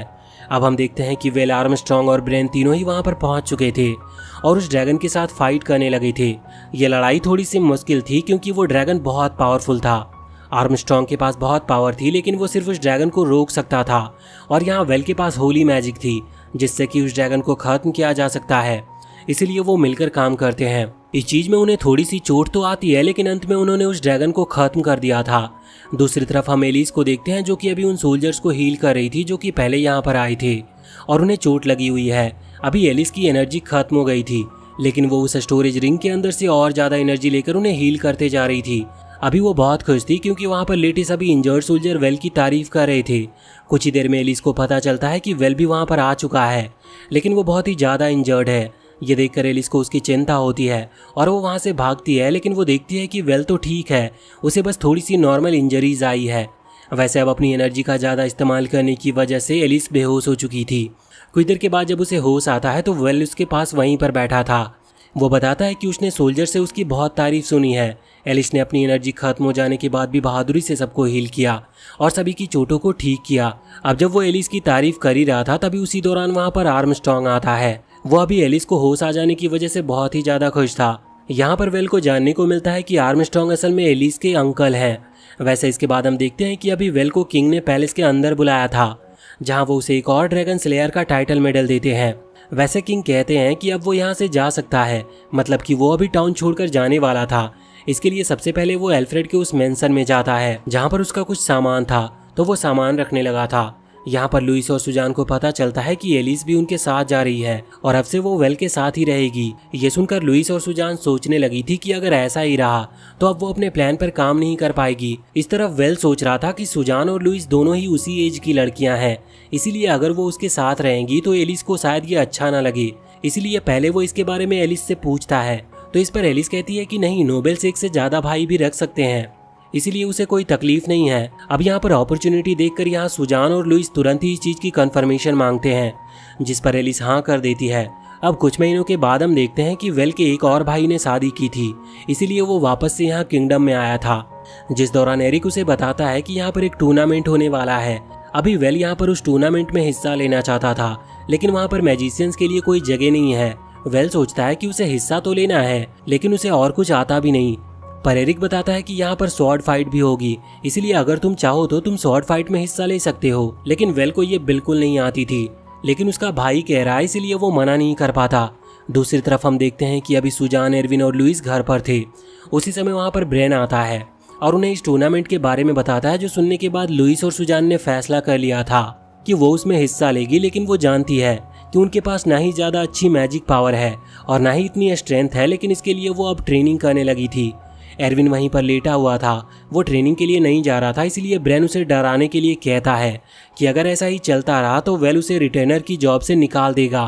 S1: अब हम देखते हैं कि वेल, आर्मस्ट्रॉन्ग और ब्रेन तीनों ही वहाँ पर पहुँच चुके थे और उस ड्रैगन के साथ फाइट करने लगे थे। ये लड़ाई थोड़ी सी मुश्किल थी, क्योंकि वो ड्रैगन बहुत पावरफुल था। आर्मस्ट्रॉन्ग के पास बहुत पावर थी, लेकिन वो सिर्फ उस ड्रैगन को रोक सकता था, और यहाँ वेल के पास होली मैजिक थी जिससे कि उस ड्रैगन को खत्म किया जा सकता है। इसीलिए वो मिलकर काम करते हैं। इस चीज में उन्हें थोड़ी सी चोट तो आती है, लेकिन अंत में उन्होंने उस ड्रैगन को खत्म कर दिया था। दूसरी तरफ हम एलिस को देखते हैं जो कि अभी उन सोल्जर्स को हील कर रही थी जो कि पहले यहाँ पर आए थे और उन्हें चोट लगी हुई है। अभी एलिस की एनर्जी खत्म हो गई थी, लेकिन वो उस स्टोरेज रिंग के अंदर से और ज्यादा एनर्जी लेकर उन्हें हील करते जा रही थी। अभी वो बहुत खुश थी, क्योंकि वहाँ पर लेटे सभी इंजर्ड सोल्जर वेल की तारीफ कर रहे थे। कुछ ही देर में एलिस को पता चलता है कि वेल भी वहाँ पर आ चुका है, लेकिन वो बहुत ही ज़्यादा इंजर्ड है। ये देखकर एलिस को उसकी चिंता होती है और वो वहाँ से भागती है, लेकिन वो देखती है कि वेल तो ठीक है, उसे बस थोड़ी सी नॉर्मल इंजरीज आई है। वैसे अब अपनी एनर्जी का ज़्यादा इस्तेमाल करने की वजह से एलिस बेहोश हो चुकी थी। कुछ देर के बाद जब उसे होश आता है तो वेल उसके पास वहीं पर बैठा था। वो बताता है कि उसने सोल्जर से उसकी बहुत तारीफ सुनी है। एलिस ने अपनी एनर्जी खत्म हो जाने के बाद भी बहादुरी से सबको हील किया और सभी की चोटों को ठीक किया। अब जब वो एलिस की तारीफ कर ही रहा था, तभी उसी दौरान वहाँ पर आर्मस्ट्रॉन्ग आता है। वो अभी एलिस को होश आ जाने की वजह से बहुत ही ज़्यादा खुश था। यहाँ पर वेल को जानने को मिलता है कि आर्मस्ट्रॉन्ग असल में एलिस के अंकल हैं। वैसे इसके बाद हम देखते हैं कि अभी वेल को किंग ने पैलेस के अंदर बुलाया था, जहाँ वो उसे एक और ड्रैगन स्लेयर का टाइटल मेडल देते हैं। वैसे किंग कहते हैं कि अब वो यहाँ से जा सकता है, मतलब कि वो अभी टाउन छोड़कर जाने वाला था। इसके लिए सबसे पहले वो एल्फ्रेड के उस मेंशन में जाता है जहाँ पर उसका कुछ सामान था, तो वो सामान रखने लगा था। यहाँ पर लुइस और सुजान को पता चलता है कि एलिस भी उनके साथ जा रही है और अब से वो वेल के साथ ही रहेगी। ये सुनकर लुइस और सुजान सोचने लगी थी कि अगर ऐसा ही रहा तो अब वो अपने प्लान पर काम नहीं कर पाएगी। इस तरफ वेल सोच रहा था कि सुजान और लुइस दोनों ही उसी एज की लड़कियां हैं, इसीलिए अगर वो उसके साथ रहेंगी तो एलिस को शायद ये अच्छा ना लगे। इसीलिए पहले वो इसके बारे में एलिस से पूछता है, तो इस पर एलिस कहती है कि नहीं, नोबेल्स एक से ज्यादा भाई भी रख सकते हैं, इसीलिए उसे कोई तकलीफ नहीं है। अब यहाँ पर अपॉर्चुनिटी देखकर यहाँ सुजान और लुइस तुरंत ही इस चीज की कंफर्मेशन मांगते हैं, जिस पर एलिस हाँ कर देती है। अब कुछ महीनों के बाद हम देखते हैं कि वेल के एक और भाई ने शादी की थी, इसीलिए वो वापस से यहाँ किंगडम में आया था, जिस दौरान एरिक उसे बताता है कि यहाँ पर एक टूर्नामेंट होने वाला है। अभी वेल यहाँ पर उस टूर्नामेंट में हिस्सा लेना चाहता था, लेकिन वहाँ पर मैजिशियंस के लिए कोई जगह नहीं है। वेल सोचता है कि उसे हिस्सा तो लेना है, लेकिन उसे और कुछ आता भी नहीं। पर एरिक बताता है कि यहाँ पर स्वॉर्ड फाइट भी होगी, इसीलिए अगर तुम चाहो तो तुम स्वॉर्ड फाइट में हिस्सा ले सकते हो। लेकिन वेल को ये बिल्कुल नहीं आती थी, लेकिन उसका भाई कह रहा है, इसीलिए वो मना नहीं कर पाता। दूसरी तरफ हम देखते हैं कि अभी सुजान, एरविन और लुइस घर पर थे। उसी समय वहाँ पर ब्रेन आता है और उन्हें इस टूर्नामेंट के बारे में बताता है, जो सुनने के बाद लुइस और सुजान ने फैसला कर लिया था कि वो उसमें हिस्सा लेगी। लेकिन वो जानती है कि उनके पास ना ही ज़्यादा अच्छी मैजिक पावर है और ना ही इतनी स्ट्रेंथ है, लेकिन इसके लिए वो अब ट्रेनिंग करने लगी थी। एरविन वहीं पर लेटा हुआ था, वो ट्रेनिंग के लिए नहीं जा रहा था, इसीलिए ब्रेन उसे डराने के लिए कहता है कि अगर ऐसा ही चलता रहा तो वेल उसे रिटेनर की जॉब से निकाल देगा,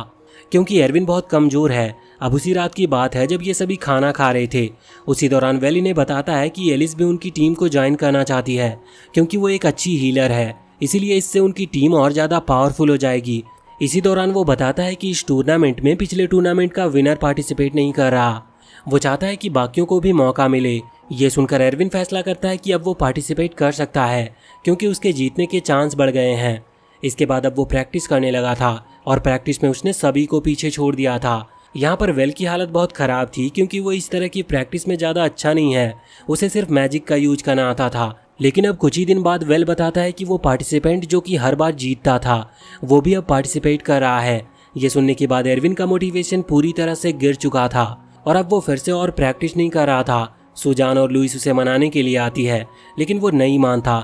S1: क्योंकि एरविन बहुत कमज़ोर है। अब उसी रात की बात है जब ये सभी खाना खा रहे थे। उसी दौरान वेल इन्हें बताता है कि एलिस भी उनकी टीम को ज्वाइन करना चाहती है, क्योंकि वो एक अच्छी हीलर है, इसीलिए इससे उनकी टीम और ज़्यादा पावरफुल हो जाएगी। इसी दौरान वो बताता है कि इस टूर्नामेंट में पिछले टूर्नामेंट का विनर पार्टिसिपेट नहीं कर रहा, वो चाहता है कि बाकियों को भी मौका मिले। ये सुनकर एरविन फैसला करता है कि अब वो पार्टिसिपेट कर सकता है, क्योंकि उसके जीतने के चांस बढ़ गए हैं। इसके बाद अब वो प्रैक्टिस करने लगा था और प्रैक्टिस में उसने सभी को पीछे छोड़ दिया था। यहाँ पर वेल की हालत बहुत ख़राब थी, क्योंकि वो इस तरह की प्रैक्टिस में ज़्यादा अच्छा नहीं है, उसे सिर्फ मैजिक का यूज करना आता था। लेकिन अब कुछ ही दिन बाद वेल बताता है कि वो पार्टिसिपेंट जो कि हर बार जीतता था, वो भी अब पार्टिसिपेट कर रहा है। ये सुनने के बाद एरविन का मोटिवेशन पूरी तरह से गिर चुका था और अब वो फिर से और प्रैक्टिस नहीं कर रहा था। सुजान और लुइस उसे मनाने के लिए आती है, लेकिन वो नहीं मानता।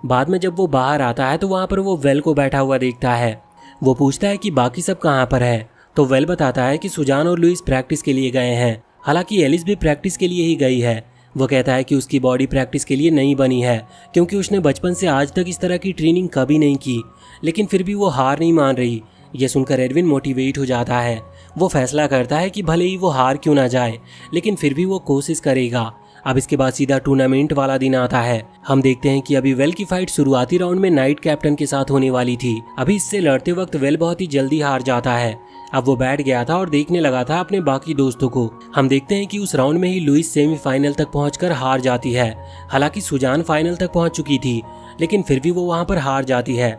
S1: बाद में जब वो बाहर आता है तो वहाँ पर वो वेल को बैठा हुआ देखता है। वो पूछता है कि बाकी सब कहाँ पर है, तो वेल बताता है कि सुजान और लुइस प्रैक्टिस के लिए गए हैं। हालांकि एलिस भी प्रैक्टिस के लिए ही गई है। वो कहता है कि उसकी बॉडी प्रैक्टिस के लिए नहीं बनी है, क्योंकि उसने बचपन से आज तक इस तरह की ट्रेनिंग कभी नहीं की, लेकिन फिर भी वो हार नहीं मान रही। ये सुनकर एरविन मोटिवेट हो जाता है। वो फैसला करता है कि भले ही वो हार क्यों ना जाए, लेकिन फिर भी वो कोशिश करेगा। अब इसके बाद सीधा टूर्नामेंट वाला दिन आता है। हम देखते हैं कि अभी वेल की फाइट शुरुआती राउंड में नाइट कैप्टन के साथ होने वाली थी। अभी इससे लड़ते वक्त वेल बहुत ही जल्दी हार जाता है। अब वो बैठ गया था और देखने लगा था अपने बाकी दोस्तों को। हम देखते हैं कि उस राउंड में ही लुइस सेमीफाइनल तक पहुंचकर हार जाती है। हालांकि सुजान फाइनल तक पहुंच चुकी थी, लेकिन फिर भी वो वहां पर हार जाती है।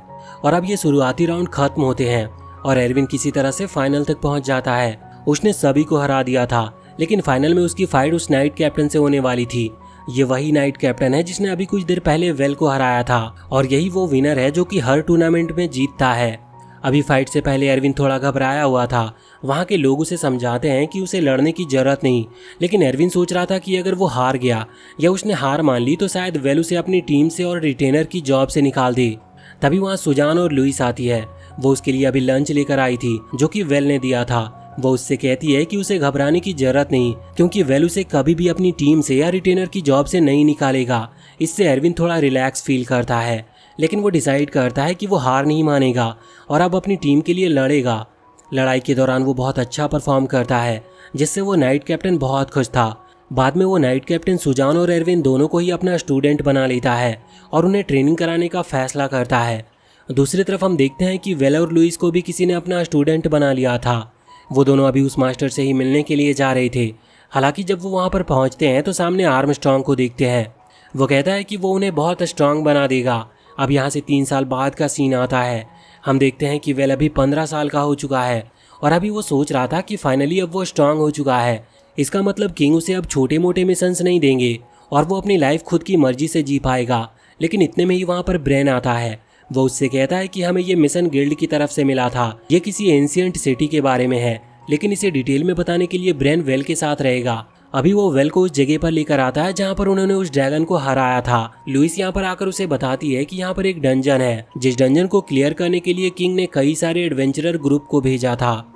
S1: और अब ये शुरुआती राउंड खत्म होते हैं और एरविन किसी तरह से फाइनल तक पहुंच जाता है। उसने सभी को हरा दिया था, लेकिन फाइनल में उसकी फाइट उस नाइट कैप्टन से होने वाली थी। ये वही नाइट कैप्टन है जिसने अभी कुछ देर पहले वेल को हराया था, और यही वो विनर है जो कि हर टूर्नामेंट में जीतता है। अभी फाइट से पहले एरविन थोड़ा घबराया हुआ था। वहाँ के लोग उसे समझाते हैं कि उसे लड़ने की जरूरत नहीं, लेकिन एरविन सोच रहा था कि अगर वो हार गया या उसने हार मान ली तो शायद वेल उसे अपनी टीम से और रिटेनर की जॉब से निकाल दे। तभी वहाँ सुजान और लुइस आती है। वो उसके लिए अभी लंच लेकर आई थी जो कि वेल ने दिया था। वो उससे कहती है कि उसे घबराने की जरूरत नहीं, क्योंकि वेल उसे कभी भी अपनी टीम से या रिटेनर की जॉब से नहीं निकालेगा। इससे एरविन थोड़ा रिलैक्स फील करता है, लेकिन वो डिसाइड करता है कि वो हार नहीं मानेगा और अब अपनी टीम के लिए लड़ेगा। लड़ाई के दौरान वो बहुत अच्छा परफॉर्म करता है, जिससे वो नाइट कैप्टन बहुत खुश था। बाद में वो नाइट कैप्टन सुजान और एरविन दोनों को ही अपना स्टूडेंट बना लेता है और उन्हें ट्रेनिंग कराने का फैसला करता है। दूसरी तरफ हम देखते हैं कि वेल और लुइस को भी किसी ने अपना स्टूडेंट बना लिया था। वो दोनों अभी उस मास्टर से ही मिलने के लिए जा रहे थे। हालांकि जब वो वहाँ पर पहुँचते हैं तो सामने आर्मस्ट्रॉन्ग को देखते हैं। वो कहता है कि वो उन्हें बहुत स्ट्रांग बना देगा। अब यहाँ से 3 साल बाद का सीन आता है। हम देखते हैं कि वेल अभी 15 साल का हो चुका है और अभी वो सोच रहा था कि फाइनली अब वो स्ट्रांग हो चुका है, इसका मतलब किंग उसे अब छोटे मोटे मिशंस नहीं देंगे और वो अपनी लाइफ खुद की मर्जी से जी पाएगा। लेकिन इतने में ही वहाँ पर ब्रेन आता है। वो उससे कहता है कि हमें ये मिशन गिल्ड की तरफ से मिला था, ये किसी एंशियंट सिटी के बारे में है, लेकिन इसे डिटेल में बताने के लिए ब्रेन वेल के साथ रहेगा। अभी वो वेल को उस जगह पर लेकर आता है जहाँ पर उन्होंने उस ड्रैगन को हराया था। लुइस यहाँ पर आकर उसे बताती है कि यहाँ पर एक डंजन है, जिस डंजन को क्लियर करने के लिए किंग ने कई सारे एडवेंचरर ग्रुप को भेजा था,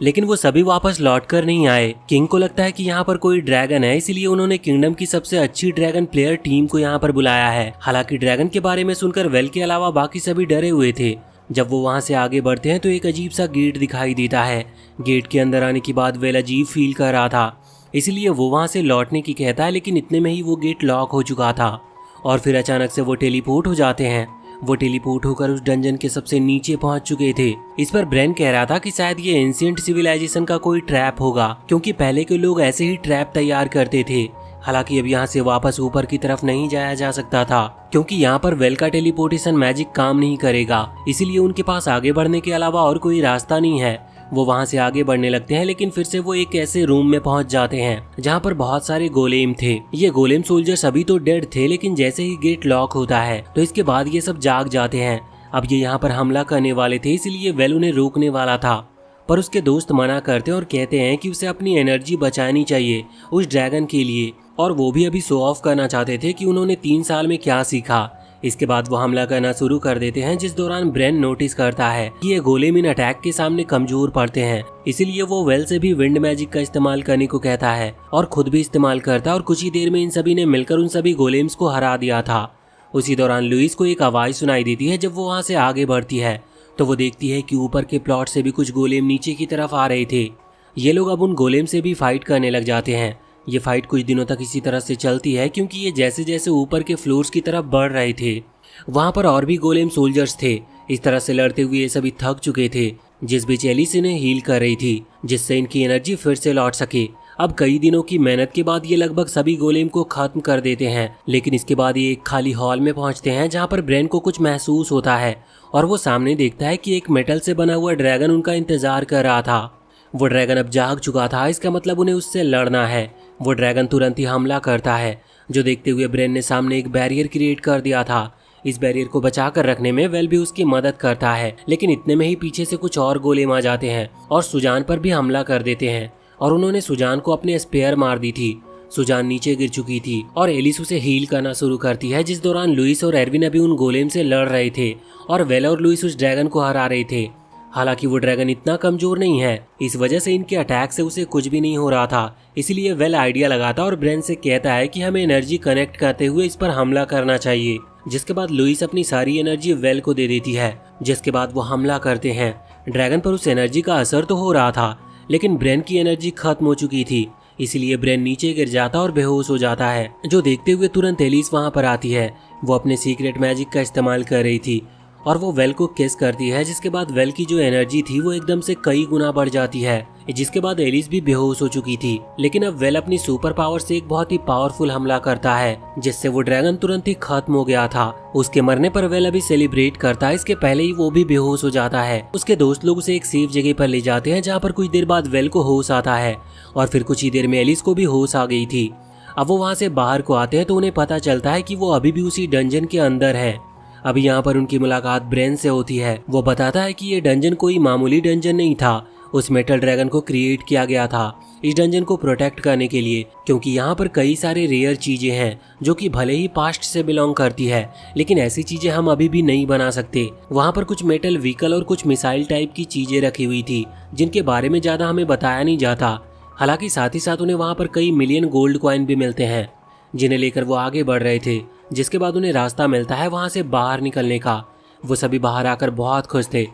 S1: लेकिन वो सभी वापस लौट कर नहीं आए। किंग को लगता है कि यहाँ पर कोई ड्रैगन है, इसलिए उन्होंने किंगडम की सबसे अच्छी ड्रैगन प्लेयर टीम को यहाँ पर बुलाया है। हालांकि ड्रैगन के बारे में सुनकर वेल के अलावा बाकी सभी डरे हुए थे। जब वो वहाँ से आगे बढ़ते हैं तो एक अजीब सा गेट दिखाई देता है। गेट के अंदर आने के बाद वेल अजीब फील कर रहा था, इसलिए वो वहाँ से लौटने की कहता है, लेकिन इतने में ही वो गेट लॉक हो चुका था और फिर अचानक से वो टेलीपोर्ट हो जाते हैं। वो टेलीपोर्ट होकर उस डंजन के सबसे नीचे पहुंच चुके थे। इस पर ब्रेन कह रहा था कि शायद ये एंशिएंट सिविलाइजेशन का कोई ट्रैप होगा, क्योंकि पहले के लोग ऐसे ही ट्रैप तैयार करते थे। हालांकि अब यहाँ से वापस ऊपर की तरफ नहीं जाया जा सकता था, क्योंकि यहाँ पर वेल का टेलीपोर्टेशन मैजिक काम नहीं करेगा, इसीलिए उनके पास आगे बढ़ने के अलावा और कोई रास्ता नहीं है। वो वहाँ से आगे बढ़ने लगते हैं, लेकिन फिर से वो एक ऐसे रूम में पहुंच जाते हैं जहाँ पर बहुत सारे गोलेम थे। ये गोलेम सोल्जर्स अभी तो डेड थे, लेकिन जैसे ही गेट लॉक होता है तो इसके बाद ये सब जाग जाते हैं। अब ये यहाँ पर हमला करने वाले थे, इसीलिए वेल उन्हें रोकने वाला था, पर उसके दोस्त मना करते हैं और कहते हैं कि उसे अपनी एनर्जी बचानी चाहिए उस ड्रैगन के लिए, और वो भी अभी शो ऑफ करना चाहते थे कि उन्होंने 3 साल में क्या सीखा। इसके बाद वो हमला करना शुरू कर देते हैं, जिस दौरान ब्रेन नोटिस करता है कि ये गोलेम इन अटैक के सामने कमजोर पड़ते हैं, इसीलिए वो वेल से भी विंड मैजिक का इस्तेमाल करने को कहता है और खुद भी इस्तेमाल करता है, और कुछ ही देर में इन सभी ने मिलकर उन सभी गोलेम्स को हरा दिया था। उसी दौरान लुइस को एक आवाज सुनाई देती है। जब वो वहाँ से आगे बढ़ती है तो वो देखती है कि ऊपर के प्लॉट से भी कुछ गोलेम नीचे की तरफ आ रहे थे। ये लोग अब उन गोलेम से भी फाइट करने लग जाते हैं। ये फाइट कुछ दिनों तक इसी तरह से चलती है, क्योंकि ये जैसे जैसे ऊपर के फ्लोर्स की तरफ बढ़ रहे थे वहाँ पर और भी गोलेम सोल्जर्स थे। इस तरह से लड़ते हुए ये सभी थक चुके थे, जिस बीच एलिस इन्हें हील कर रही थी, जिससे इनकी एनर्जी फिर से लौट सके। अब कई दिनों की मेहनत के बाद ये लगभग सभी गोलेम को खत्म कर देते हैं, लेकिन इसके बाद ये एक खाली हॉल में पहुंचते हैं जहाँ पर ब्रेन को कुछ महसूस होता है और वो सामने देखता है कि एक मेटल से बना हुआ ड्रैगन उनका इंतजार कर रहा था। वो ड्रैगन अब जाग चुका था, इसका मतलब उन्हें उससे लड़ना है। वो ड्रैगन तुरंत ही हमला करता है, जो देखते हुए ब्रेन ने सामने एक बैरियर क्रिएट कर दिया था। इस बैरियर को बचा कर रखने में वेल भी उसकी मदद करता है, लेकिन इतने में ही पीछे से कुछ और गोलेम आ जाते हैं और सुजान पर भी हमला कर देते हैं, और उन्होंने सुजान को अपने स्पेयर मार दी थी। सुजान नीचे गिर चुकी थी और एलिस उसे हील करना शुरू करती है, जिस दौरान लुइस और एरविन अभी उन गोलेम से लड़ रहे थे और वेल और लुइस उस ड्रैगन को हरा रहे थे। हालांकि वो ड्रैगन इतना कमजोर नहीं है, इस वजह से इनके अटैक से उसे कुछ भी नहीं हो रहा था। इसलिए वेल आइडिया लगाता और ब्रेन से कहता है कि हमें एनर्जी कनेक्ट करते हुए इस पर हमला करना चाहिए, जिसके बाद लुइस अपनी सारी एनर्जी वेल को दे देती है, जिसके बाद वो हमला करते हैं। ड्रैगन पर उस एनर्जी का असर तो हो रहा था, लेकिन ब्रेन की एनर्जी खत्म हो चुकी थी, इसलिए ब्रेन नीचे गिर जाता और बेहोश हो जाता है, जो देखते हुए तुरंत एलिस वहां पर आती है। वो अपने सीक्रेट मैजिक का इस्तेमाल कर रही थी और वो वेल को किस करती है, जिसके बाद वेल की जो एनर्जी थी वो एकदम से कई गुना बढ़ जाती है, जिसके बाद एलिस भी बेहोश हो चुकी थी। लेकिन अब वेल अपनी सुपर पावर से एक बहुत ही पावरफुल हमला करता है, जिससे वो ड्रैगन तुरंत ही खत्म हो गया था। उसके मरने पर वेल अभी सेलिब्रेट करता है, इसके पहले ही वो भी बेहोश हो जाता है। उसके दोस्त लोग उसे एक सेफ जगह पर ले जाते हैं, जहाँ पर कुछ देर बाद वेल को होश आता है और फिर कुछ ही देर में एलिस को भी होश आ गई थी। अब वो वहाँ से बाहर को आते हैं तो उन्हें पता चलता है कि वो अभी भी उसी डंजन के अंदर है। अभी यहाँ पर उनकी मुलाकात ब्रेन से होती है। वो बताता है कि ये डंजन कोई मामूली डंजन नहीं था, उस मेटल ड्रैगन को क्रिएट किया गया था इस डंजन को प्रोटेक्ट करने के लिए, क्योंकि यहाँ पर कई सारे रेयर चीजें हैं जो कि भले ही पास्ट से बिलोंग करती है, लेकिन ऐसी चीजें हम अभी भी नहीं बना सकते। वहाँ पर कुछ मेटल व्हीकल और कुछ मिसाइल टाइप की चीजें रखी हुई थी, जिनके बारे में ज्यादा हमें बताया नहीं जाता। हालांकि साथ ही साथ उन्हें वहाँ पर कई मिलियन गोल्ड कॉइन भी मिलते हैं, जिन्हें लेकर वो आगे बढ़ रहे थे, जिसके बाद उन्हें रास्ता मिलता है वहाँ से बाहर निकलने का। वो सभी बाहर आकर बहुत खुश थे।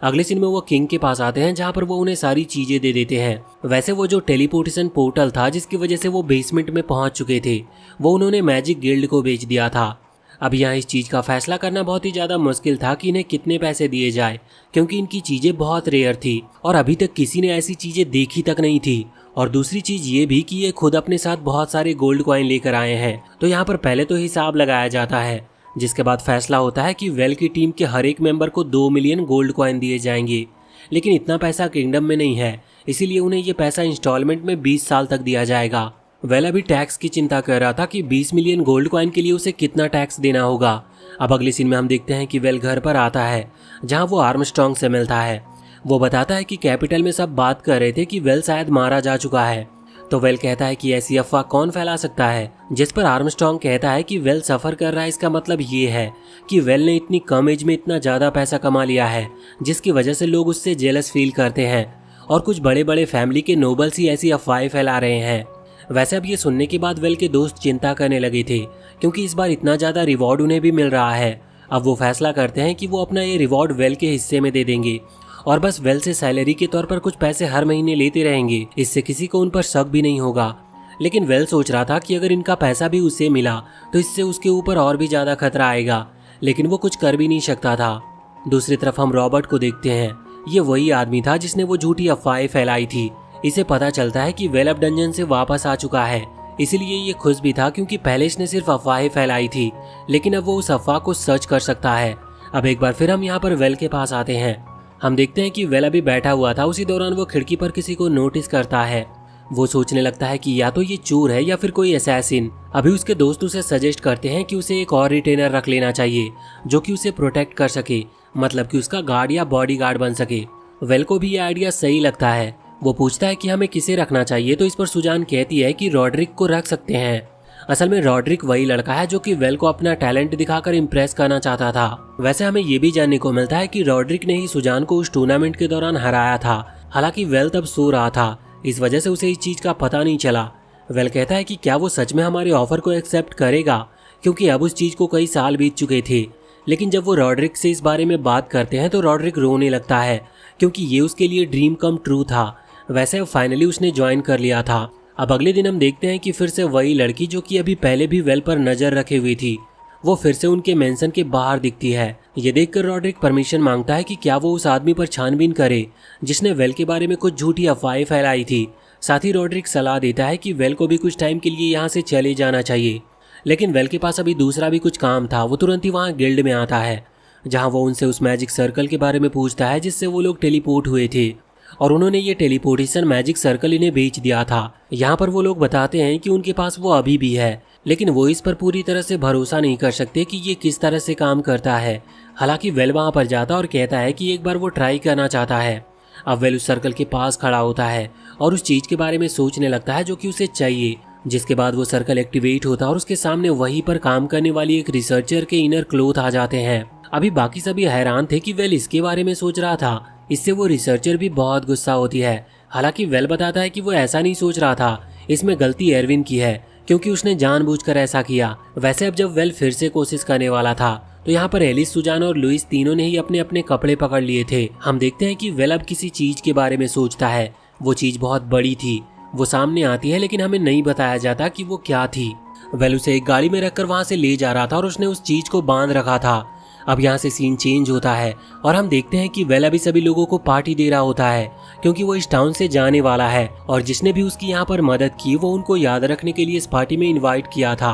S1: अगले सीन में वो किंग के पास आते हैं, जहाँ पर वो उन्हें सारी चीजें दे देते हैं। वैसे वो जो टेलीपोर्टेशन पोर्टल था जिसकी वजह से वो बेसमेंट में पहुंच चुके थे, वो उन्होंने मैजिक गिल्ड को बेच दिया था। अब यहाँ इस चीज़ का फैसला करना बहुत ही ज़्यादा मुश्किल था कि इन्हें कितने पैसे दिए जाए, क्योंकि इनकी चीज़ें बहुत रेयर थी और अभी तक किसी ने ऐसी चीज़ें देखी तक नहीं थी। और दूसरी चीज़ ये भी कि ये खुद अपने साथ बहुत सारे गोल्ड कॉइन लेकर आए हैं। तो यहाँ पर पहले तो हिसाब लगाया जाता है, जिसके बाद फैसला होता है कि वेल की टीम के हर एक मेंबर को 2 मिलियन गोल्ड कॉइन दिए जाएंगे। लेकिन इतना पैसा किंगडम में नहीं है, इसीलिए उन्हें ये पैसा इंस्टॉलमेंट में 20 साल तक दिया जाएगा। वेल अभी टैक्स की चिंता कर रहा था कि 20 मिलियन गोल्ड कॉइन के लिए उसे कितना टैक्स देना होगा। अब अगले सीन में हम देखते हैं कि वेल घर पर आता है जहां वो आर्मस्ट्रॉन्ग से मिलता है। वो बताता है कि कैपिटल में सब बात कर रहे थे कि वेल शायद मारा जा चुका है। तो वेल कहता है कि ऐसी अफवाह कौन फैला सकता है, जिस पर आर्मस्ट्रॉन्ग कहता है कि वेल सफ़र कर रहा है, इसका मतलब ये है कि वेल ने इतनी कम एज में इतना ज़्यादा पैसा कमा लिया है जिसकी वजह से लोग उससे जेलस फील करते हैं और कुछ बड़े बड़े फैमिली के नोबल्स ही ऐसी अफवाहें फैला रहे हैं। वैसे अब ये सुनने के बाद वेल के दोस्त चिंता करने लगे थे क्योंकि इस बार इतना ज़्यादा रिवॉर्ड उन्हें भी मिल रहा है। अब वो फैसला करते हैं कि वो अपना ये रिवॉर्ड वेल के हिस्से में दे देंगे और बस वेल से सैलरी के तौर पर कुछ पैसे हर महीने लेते रहेंगे। इससे किसी को उन पर शक भी नहीं होगा। लेकिन वेल सोच रहा था कि अगर इनका पैसा भी उसे मिला तो इससे उसके ऊपर और भी ज़्यादा खतरा आएगा, लेकिन वो कुछ कर भी नहीं सकता था। दूसरी तरफ हम रॉबर्ट को देखते हैं। ये वही आदमी था जिसने वो झूठी अफवाहें फैलाई थी। इसे पता चलता है कि वेल अब डंजन से वापस आ चुका है, इसीलिए ये खुश भी था क्योंकि पहले इसने सिर्फ अफवाहें फैलाई थी, लेकिन अब वो उस अफवाह को सच कर सकता है। अब एक बार फिर हम यहाँ पर वेल के पास आते हैं। हम देखते हैं कि वेल अभी बैठा हुआ था। उसी दौरान वो खिड़की पर किसी को नोटिस करता है। वो सोचने लगता है कि या तो ये चोर है या फिर कोई असैसिन। अभी उसके दोस्त उसे सजेस्ट करते हैं कि उसे एक और रिटेनर रख लेना चाहिए जो कि उसे प्रोटेक्ट कर सके, मतलब कि उसका गार्ड या बॉडी गार्ड बन सके। वेल को भी ये आइडिया सही लगता है। वो पूछता है कि हमें किसे रखना चाहिए, तो इस पर सुजान कहती है कि रॉड्रिक को रख सकते हैं। असल में रॉड्रिक वही लड़का है जो कि वेल को अपना टैलेंट दिखाकर इम्प्रेस करना चाहता था। वैसे हमें ये भी जानने को मिलता है कि रॉड्रिक ने ही सुजान को उस टूर्नामेंट के दौरान हराया था। हालांकि वेल तब सो रहा था, इस वजह से उसे इस चीज का पता नहीं चला। वेल कहता है कि क्या वो सच में हमारे ऑफर को एक्सेप्ट करेगा, क्योंकि अब उस चीज को कई साल बीत चुके थे। लेकिन जब वो रॉड्रिक से इस बारे में बात करते हैं तो रॉड्रिक रोने लगता है क्योंकि ये उसके लिए ड्रीम कम ट्रू था। वैसे अब फाइनली उसने ज्वाइन कर लिया था। अब अगले दिन हम देखते हैं कि फिर से वही लड़की जो कि अभी पहले भी वेल पर नजर रखे हुई थी, वो फिर से उनके मेंशन के बाहर दिखती है। ये देखकर रॉड्रिक परमिशन मांगता है कि क्या वो उस आदमी पर छानबीन करे जिसने वेल के बारे में कुछ झूठी अफवाहें फैलाई थी। साथ ही रॉड्रिक सलाह देता है कि वेल को भी कुछ टाइम के लिए यहाँ से चले जाना चाहिए। लेकिन वेल के पास अभी दूसरा भी कुछ काम था। वो तुरंत ही वहाँ गिल्ड में आता है जहाँ वो उनसे उस मैजिक सर्कल के बारे में पूछता है जिससे वो लोग टेलीपोर्ट हुए थे और उन्होंने ये टेलीपोर्टेशन मैजिक सर्कल इन्हें बेच दिया था। यहाँ पर वो लोग बताते हैं कि उनके पास वो अभी भी है, लेकिन वो इस पर पूरी तरह से भरोसा नहीं कर सकते कि ये किस तरह से काम करता है। हालांकि वेल वहाँ पर जाता और कहता है कि एक बार वो ट्राई करना चाहता है। अब वेल उस सर्कल के पास खड़ा होता है और उस चीज़ के बारे में सोचने लगता है जो कि उसे चाहिए, जिसके बाद वो सर्कल एक्टिवेट होता है और उसके सामने वहीं पर काम करने वाली एक रिसर्चर के इनर क्लोथ आ जाते हैं। अभी बाकी सभी हैरान थे कि वेल इसके बारे में सोच रहा था। इससे वो रिसर्चर भी बहुत गुस्सा होती है। हालांकि वेल बताता है कि वो ऐसा नहीं सोच रहा था, इसमें गलती एरविन की है क्योंकि उसने जानबूझकर ऐसा किया। वैसे अब जब वेल फिर से कोशिश करने वाला था तो यहाँ पर एलिस, सुजान और लुइस तीनों ने ही अपने अपने कपड़े पकड़ लिए थे। हम देखते हैं कि वेल अब किसी चीज के बारे में सोचता है। वो चीज बहुत बड़ी थी, वो सामने आती है लेकिन हमें नहीं बताया जाता कि वो क्या थी। वेल उसे एक गाड़ी में रखकर वहां से ले जा रहा था और उसने उस चीज को बांध रखा था। अब यहाँ से सीन चेंज होता है और हम देखते हैं कि वेल अभी सभी लोगों को पार्टी दे रहा होता है क्योंकि वो इस टाउन से जाने वाला है और जिसने भी उसकी यहाँ पर मदद की वो उनको याद रखने के लिए इस पार्टी में इनवाइट किया था।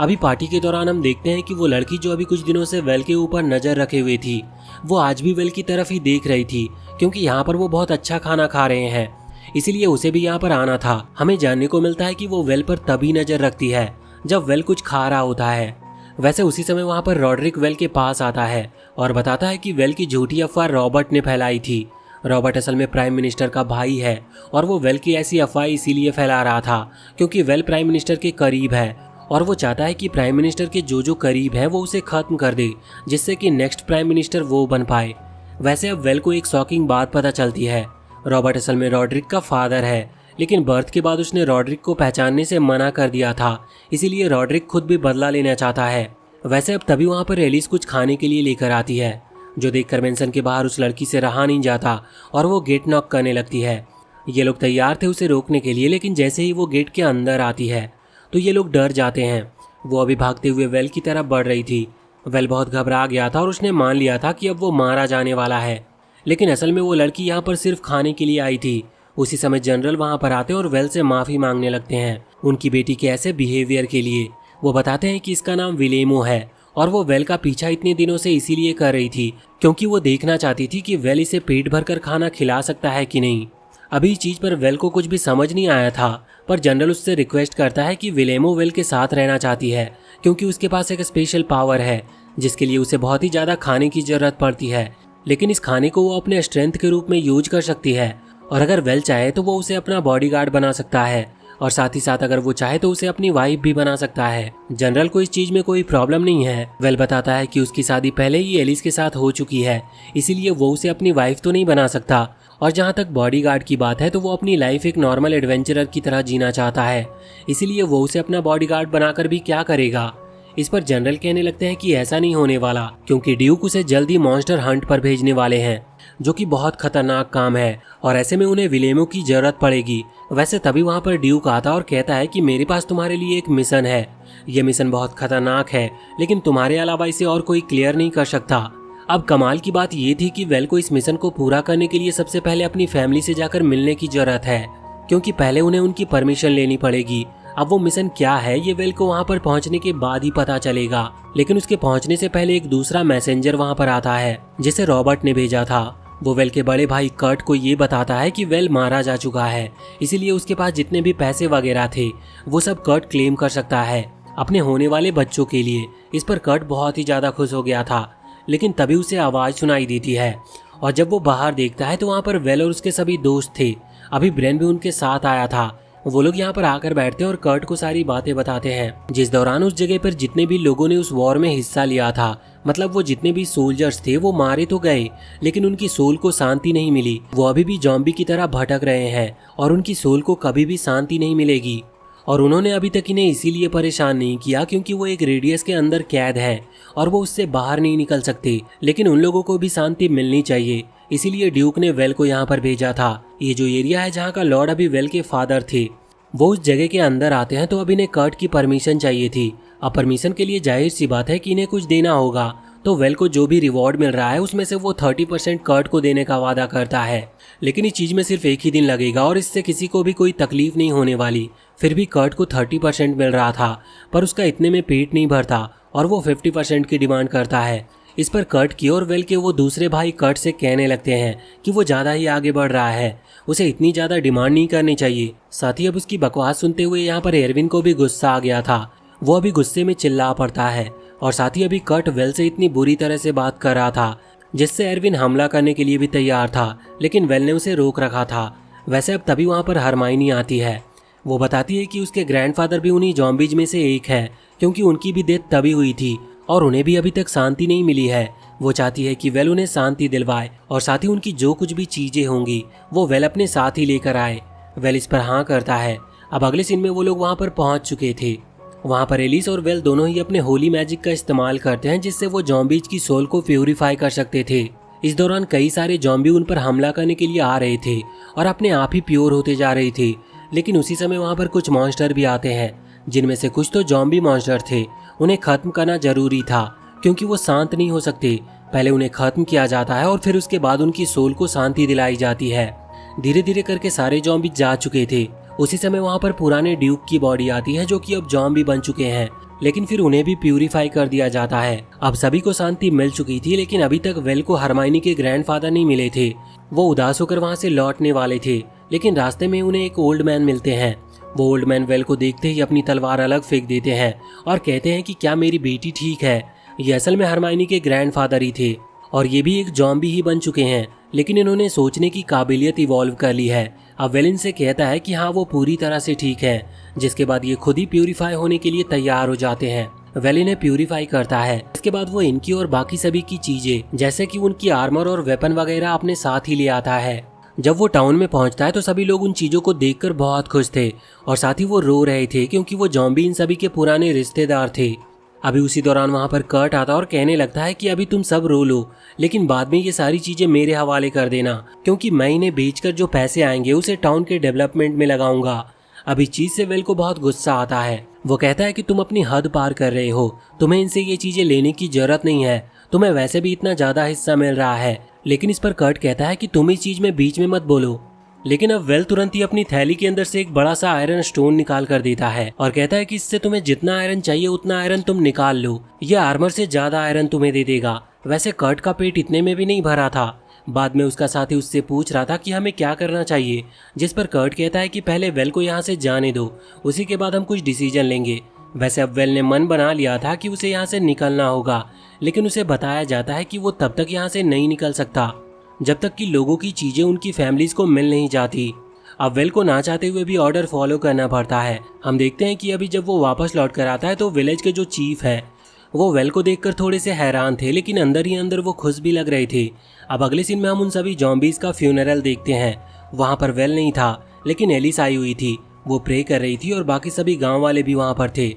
S1: अभी पार्टी के दौरान हम देखते हैं कि वो लड़की जो अभी कुछ दिनों से वेल के ऊपर नजर रखे हुए थी, वो आज भी वेल की तरफ ही देख रही थी क्योंकि यहाँ पर वो बहुत अच्छा खाना खा रहे हैं, इसीलिए उसे भी यहाँ पर आना था। हमें जानने को मिलता है कि वो वेल पर तभी नजर रखती है जब वेल कुछ खा रहा होता है। वैसे उसी समय वहाँ पर रॉड्रिक वेल के पास आता है और बताता है कि वेल की झूठी अफवाह रॉबर्ट ने फैलाई थी। रॉबर्ट असल में प्राइम मिनिस्टर का भाई है और वो वेल की ऐसी अफवाह इसीलिए फैला रहा था क्योंकि वेल प्राइम मिनिस्टर के करीब है और वो चाहता है कि प्राइम मिनिस्टर के जो करीब है वो उसे खत्म कर दे, जिससे कि नेक्स्ट प्राइम मिनिस्टर वो बन पाए। वैसे अब वेल को एक शॉकिंग बात पता चलती है। रॉबर्ट असल में रॉड्रिक का फादर है, लेकिन बर्थ के बाद उसने रॉड्रिक को पहचानने से मना कर दिया था, इसीलिए रॉड्रिक खुद भी बदला लेना चाहता है। वैसे अब तभी वहाँ पर एलिस कुछ खाने के लिए लेकर आती है, जो देखकर मेंशन के बाहर उस लड़की से रहा नहीं जाता और वो गेट नॉक करने लगती है। ये लोग तैयार थे उसे रोकने के लिए, लेकिन जैसे ही वो गेट के अंदर आती है तो ये लोग डर जाते हैं। वो अभी भागते हुए वेल की तरफ बढ़ रही थी। वेल बहुत घबरा गया था और उसने मान लिया था कि अब वो मारा जाने वाला है, लेकिन असल में वो लड़की यहाँ पर सिर्फ खाने के लिए आई थी। उसी समय जनरल वहाँ पर आते और वेल से माफ़ी मांगने लगते हैं उनकी बेटी के ऐसे बिहेवियर के लिए। वो बताते हैं कि इसका नाम विलेमो है और वो वेल का पीछा इतने दिनों से इसीलिए कर रही थी क्योंकि वो देखना चाहती थी कि वेल इसे पेट भरकर खाना खिला सकता है कि नहीं। अभी इस चीज पर वेल को कुछ भी समझ नहीं आया था, पर जनरल उससे रिक्वेस्ट करता है कि विलेमो वेल के साथ रहना चाहती है क्योंकि उसके पास एक स्पेशल पावर है जिसके लिए उसे बहुत ही ज्यादा खाने की जरूरत पड़ती है, लेकिन इस खाने को वो अपने स्ट्रेंथ के रूप में यूज कर सकती है और अगर वेल चाहे तो वो उसे अपना बॉडीगार्ड बना सकता है और साथ ही साथ अगर वो चाहे तो उसे अपनी वाइफ भी बना सकता है। जनरल को इस चीज में कोई प्रॉब्लम नहीं है। वेल बताता है कि उसकी शादी पहले ही एलिस के साथ हो चुकी है, इसीलिए वो उसे अपनी वाइफ तो नहीं बना सकता। और जहाँ तक बॉडीगार्ड की बात है तो वो अपनी लाइफ एक नॉर्मल एडवेंचरर की तरह जीना चाहता है, इसीलिए वो उसे अपना बॉडीगार्ड बनाकर भी क्या करेगा। इस पर जनरल कहने लगते हैं कि ऐसा नहीं होने वाला क्योंकि ड्यूक उसे जल्दी मॉन्स्टर हंट पर भेजने वाले हैं जो कि बहुत खतरनाक काम है और ऐसे में उन्हें विलेमो की जरूरत पड़ेगी। वैसे तभी वहाँ पर ड्यूक आता और कहता है कि मेरे पास तुम्हारे लिए एक मिशन है, ये मिशन बहुत खतरनाक है लेकिन तुम्हारे अलावा इसे और कोई क्लियर नहीं कर सकता। अब कमाल की बात ये थी कि वेल को इस मिशन को पूरा करने के लिए सबसे पहले अपनी फैमिली से जाकर मिलने की जरूरत है क्योंकि पहले उन्हें उनकी परमिशन लेनी पड़ेगी। अब वो मिशन क्या है ये वेल को वहाँ पर पहुँचने के बाद ही पता चलेगा, लेकिन उसके पहुँचने से पहले एक दूसरा मैसेंजर वहाँ पर आता है जिसे रॉबर्ट ने भेजा था। वो वेल के बड़े भाई कर्ट को ये बताता है कि वेल मारा जा चुका है, इसीलिए उसके पास जितने भी पैसे वगैरह थे वो सब कर्ट क्लेम कर सकता है अपने होने वाले बच्चों के लिए। इस पर कर्ट बहुत ही ज्यादा खुश हो गया था, लेकिन तभी उसे आवाज सुनाई देती है और जब वो बाहर देखता है तो वहाँ पर वेल और उसके सभी दोस्त थे। अभी ब्रेन भी उनके साथ आया था। वो लोग यहाँ पर आकर बैठते हैं और कर्ट को सारी बातें बताते हैं जिस दौरान उस जगह पर जितने भी लोगों ने उस वॉर में हिस्सा लिया था, मतलब वो जितने भी सोल्जर्स थे वो मारे तो गए लेकिन उनकी सोल को शांति नहीं मिली। वो अभी भी जॉम्बी की तरह भटक रहे हैं और उनकी सोल को कभी भी शांति नहीं मिलेगी और उन्होंने अभी तक इन्हें इसीलिए परेशान नहीं किया क्योंकि वो एक रेडियस के अंदर कैद है और वो उससे बाहर नहीं निकल सकते, लेकिन उन लोगों को भी शांति मिलनी चाहिए, इसीलिए ड्यूक ने वेल को यहाँ पर भेजा था। ये जो एरिया है जहाँ का लॉर्ड अभी वेल के फादर थे वो उस जगह के अंदर आते हैं तो अब इन्हें कर्ट की परमिशन चाहिए थी। अब परमिशन के लिए जाहिर सी बात है कि इन्हें कुछ देना होगा, तो वेल को जो भी रिवॉर्ड मिल रहा है उसमें से वो 30% कर्ट को देने का वादा करता है, लेकिन इस चीज में सिर्फ एक ही दिन लगेगा और इससे किसी को भी कोई तकलीफ नहीं होने वाली। फिर भी कर्ट को 30% मिल रहा था पर उसका इतने में पेट नहीं भरता और वो 50% की डिमांड करता है। इस पर कर्ट की और वेल के वो दूसरे भाई कर्ट से कहने लगते हैं कि वो ज्यादा ही आगे बढ़ रहा है, उसे इतनी ज्यादा डिमांड नहीं करनी चाहिए। साथ ही अब उसकी बकवास सुनते हुए यहाँ पर एरविन को भी गुस्सा आ गया था। वो अभी गुस्से में चिल्ला पड़ता है और साथ ही अभी कर्ट वेल से इतनी बुरी तरह से बात कर रहा था जिससे एरविन हमला करने के लिए भी तैयार था, लेकिन वेल ने उसे रोक रखा था। वैसे अब तभी वहाँ पर हरमाइनी आती है। वो बताती है कि उसके ग्रैंडफादर भी उन्हीं जॉम्बीज में से एक है क्योंकि उनकी भी डेथ तभी हुई थी और उन्हें भी अभी तक शांति नहीं मिली है। वो चाहती है कि वेल उन्हें शांति दिलवाए और साथ ही उनकी जो कुछ भी चीजें होंगी वो वेल अपने साथ ही लेकर आए। वेल इस पर हाँ करता है। अब अगले सीन में वो लोग वहाँ पर पहुँच चुके थे। वहाँ पर एलिस और वेल दोनों ही अपने होली मैजिक का इस्तेमाल करते हैं जिससे वो जॉम्बीज की सोल को प्यूरिफाई कर सकते थे। इस दौरान कई सारे जॉम्बी उन पर हमला करने के लिए आ रहे थे और अपने आप ही प्योर होते जा रहे थे, लेकिन उसी समय वहाँ पर कुछ मॉन्स्टर भी आते हैं जिनमें से कुछ तो जॉम्बी मॉन्स्टर थे। उन्हें खत्म करना जरूरी था क्योंकि वो शांत नहीं हो सकते। पहले उन्हें खत्म किया जाता है और फिर उसके बाद उनकी सोल को शांति दिलाई जाती है। धीरे धीरे करके सारे जॉम्बी जा चुके थे। उसी समय वहाँ पर पुराने ड्यूक की बॉडी आती है जो कि अब जॉम्बी बन चुके हैं, लेकिन फिर उन्हें भी प्यूरिफाई कर दिया जाता है। अब सभी को शांति मिल चुकी थी, लेकिन अभी तक वेल को हरमाइनी के ग्रैंडफादर नहीं मिले थे। वो उदास होकर वहाँ से लौटने वाले थे, लेकिन रास्ते में उन्हें एक ओल्ड मैन मिलते हैं। वो ओल्ड मैन वेल को देखते ही अपनी तलवार अलग फेंक देते हैं और कहते हैं कि क्या मेरी बेटी ठीक है। ये असल में हरमाइनी के ग्रैंडफादर ही थे और ये भी एक जॉम्बी ही बन चुके हैं, लेकिन इन्होंने सोचने की काबिलियत इवॉल्व कर ली है। अब वेल इनसे कहता है कि हाँ वो पूरी तरह से ठीक है, जिसके बाद ये खुद ही प्यूरिफाई होने के लिए तैयार हो जाते हैं। वेल इन्हें प्यूरिफाई करता है। इसके बाद वो इनकी और बाकी सभी की चीजें जैसे कि उनकी आर्मर और वेपन वगैरह अपने साथ ही ले आता है। जब वो टाउन में पहुंचता है तो सभी लोग उन चीजों को देखकर बहुत खुश थे और साथ ही वो रो रहे थे क्योंकि वो जॉम्बी इन सभी के पुराने रिश्तेदार थे। अभी उसी दौरान वहाँ पर कर्ट आता और कहने लगता है कि अभी तुम सब रो लो, लेकिन बाद में ये सारी चीजें मेरे हवाले कर देना क्योंकि मैं इन्हें बेचकर जो पैसे आएंगे उसे टाउन के डेवलपमेंट में लगाऊंगा। अब इस चीज से वेल को बहुत गुस्सा आता है। वो कहता है कि तुम अपनी हद पार कर रहे हो, तुम्हें इनसे ये चीजें लेने की जरूरत नहीं है, तुम्हें वैसे भी इतना ज्यादा हिस्सा मिल रहा है। लेकिन इस पर कर्ट कहता है कि तुम इस चीज में बीच में मत बोलो। लेकिन अब वेल तुरंत ही अपनी थैली के अंदर से एक बड़ा सा आयरन स्टोन निकाल कर देता है और कहता है कि इससे तुम्हें जितना आयरन चाहिए उतना आयरन तुम निकाल लो, ये आर्मर से ज्यादा आयरन तुम्हें दे देगा। वैसे कर्ट का पेट इतने में भी नहीं भरा था, बाद में उसका साथी उससे पूछ रहा था कि हमें क्या करना चाहिए, जिस पर कर्ट कहता है कि पहले वेल को यहाँ से जाने दो, उसी के बाद हम कुछ डिसीजन लेंगे। वैसे अब वेल ने मन बना लिया था कि उसे यहाँ से निकलना होगा, लेकिन उसे बताया जाता है कि वो तब तक यहाँ से नहीं निकल सकता जब तक कि लोगों की चीजें उनकी फैमिलीज को मिल नहीं जाती। अब वेल को ना चाहते हुए भी ऑर्डर फॉलो करना पड़ता है। हम देखते हैं कि अभी जब वो वापस लौट कर आता है तो विलेज के जो चीफ है वो वेल को देखकर थोड़े से हैरान थे, लेकिन अंदर ही अंदर वो खुश भी लग रहे थे। अब अगले सीन में हम उन सभी जॉम्बीज का फ्यूनरल देखते हैं। वहाँ पर वेल नहीं था, लेकिन एलिस आई हुई थी। वो प्रे कर रही थी और बाकी सभी गाँव वाले भी वहाँ पर थे।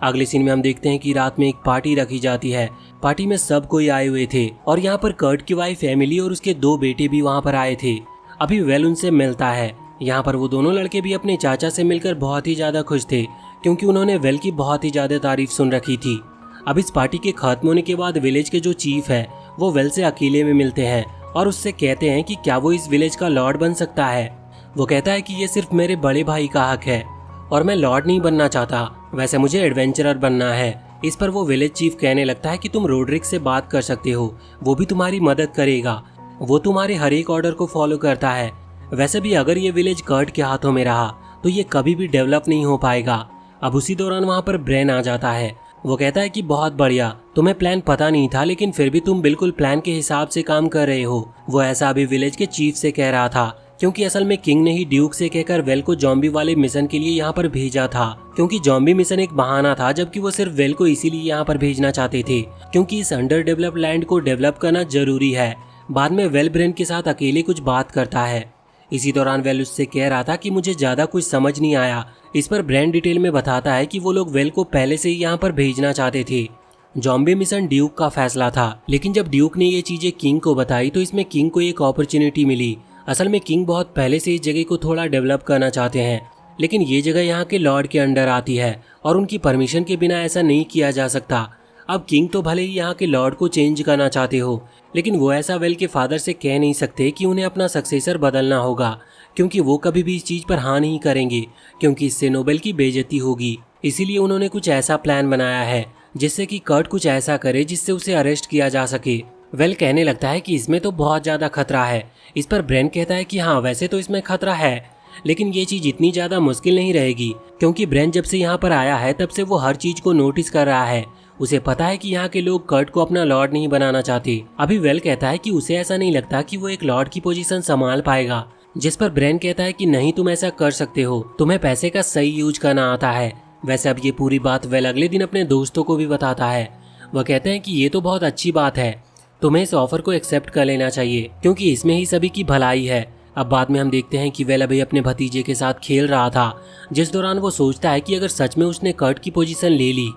S1: अगले सीन में हम देखते हैं कि रात में एक पार्टी रखी जाती है। पार्टी में सब कोई आए हुए थे और यहाँ पर कर्ट की वाइफ फैमिली और उसके 2 बेटे भी वहाँ पर आए थे। अभी वेल उनसे मिलता है। यहाँ पर वो दोनों लड़के भी अपने चाचा से मिलकर बहुत ही ज्यादा खुश थे, क्योंकि उन्होंने वेल की बहुत ही ज्यादा तारीफ सुन रखी थी। अब इस पार्टी के खत्म होने के बाद विलेज के जो चीफ है वो वेल से अकेले में मिलते हैं और उससे कहते हैं कि क्या वो इस विलेज का लॉर्ड बन सकता है। वो कहता है कि ये सिर्फ मेरे बड़े भाई का हक है और मैं लॉर्ड नहीं बनना चाहता, वैसे मुझे एडवेंचरर बनना है। इस पर वो विलेज चीफ कहने लगता है कि तुम रोड्रिक से बात कर सकते हो, वो भी तुम्हारी मदद करेगा, वो तुम्हारे हर एक ऑर्डर को फॉलो करता है। वैसे भी अगर ये विलेज कर्ट के हाथों में रहा तो ये कभी भी डेवलप नहीं हो पाएगा। अब उसी दौरान वहाँ पर ब्रेन आ जाता है। वो कहता है कि बहुत बढ़िया, तुम्हें प्लान पता नहीं था, लेकिन फिर भी तुम बिल्कुल प्लान के हिसाब से काम कर रहे हो। वो ऐसा अभी विलेज के चीफ से कह रहा था, क्योंकि असल में किंग ने ही ड्यूक से कहकर वेल को जॉम्बी वाले मिशन के लिए यहाँ पर भेजा था। क्योंकि जॉम्बी मिशन एक बहाना था, जबकि वो सिर्फ वेल को इसीलिए यहाँ पर भेजना चाहते थे क्योंकि इस अंडर डेवलप्ड लैंड को डेवलप करना जरूरी है। बाद में वेल ब्रेन के साथ अकेले कुछ बात करता है। इसी दौरान वेल उससे कह रहा था कि मुझे ज्यादा कुछ समझ नहीं आया। इस पर ब्रेन डिटेल में बताता है कि वो लोग वेल को पहले से ही यहाँ पर भेजना चाहते थे। जॉम्बी मिशन ड्यूक का फैसला था, लेकिन जब ड्यूक ने ये चीजें किंग को बताई तो इसमें किंग को एक अपॉर्चुनिटी मिली। असल में किंग बहुत पहले से इस जगह को थोड़ा डेवलप करना चाहते हैं, लेकिन ये जगह यहाँ के लॉर्ड के अंडर आती है और उनकी परमिशन के बिना ऐसा नहीं किया जा सकता। अब किंग तो भले ही यहाँ के लॉर्ड को चेंज करना चाहते हो, लेकिन वो ऐसा वेल के फादर से कह नहीं सकते कि उन्हें अपना सक्सेसर बदलना होगा, क्योंकि वो कभी भी इस चीज पर हाँ नहीं करेंगे, क्योंकि इससे नोबेल की बेइज्जती होगी। इसीलिए उन्होंने कुछ ऐसा प्लान बनाया है जिससे कि कर्ट कुछ ऐसा करे जिससे उसे अरेस्ट किया जा सके। वेल कहने लगता है कि इसमें तो बहुत ज्यादा खतरा है। इस पर ब्रेन कहता है कि हाँ वैसे तो इसमें खतरा है, लेकिन ये चीज इतनी ज्यादा मुश्किल नहीं रहेगी, क्योंकि ब्रेन जब से यहाँ पर आया है तब से वो हर चीज को नोटिस कर रहा है। उसे पता है कि यहाँ के लोग कर्ट को अपना लॉर्ड नहीं बनाना चाहते। अभी वेल कहता है कि उसे ऐसा नहीं लगता कि वो एक लॉर्ड की पोजीशन संभाल पाएगा, जिस पर ब्रेन कहता है कि नहीं, तुम ऐसा कर सकते हो, तुम्हें पैसे का सही यूज करना आता है। वैसे अब ये पूरी बात वेल अगले दिन अपने दोस्तों को भी बताता है। वह कहते हैं कि ये तो बहुत अच्छी बात है, तुम्हें इस ऑफर को एक्सेप्ट कर लेना चाहिए, क्योंकि इसमें ही सभी की भलाई है। अब बाद में हम देखते हैं कि वेल अभी अपने भतीजे के साथ खेल रहा था, जिस दौरान वो सोचता है कि अगर सच में उसने कर्ट की पोजीशन ले ली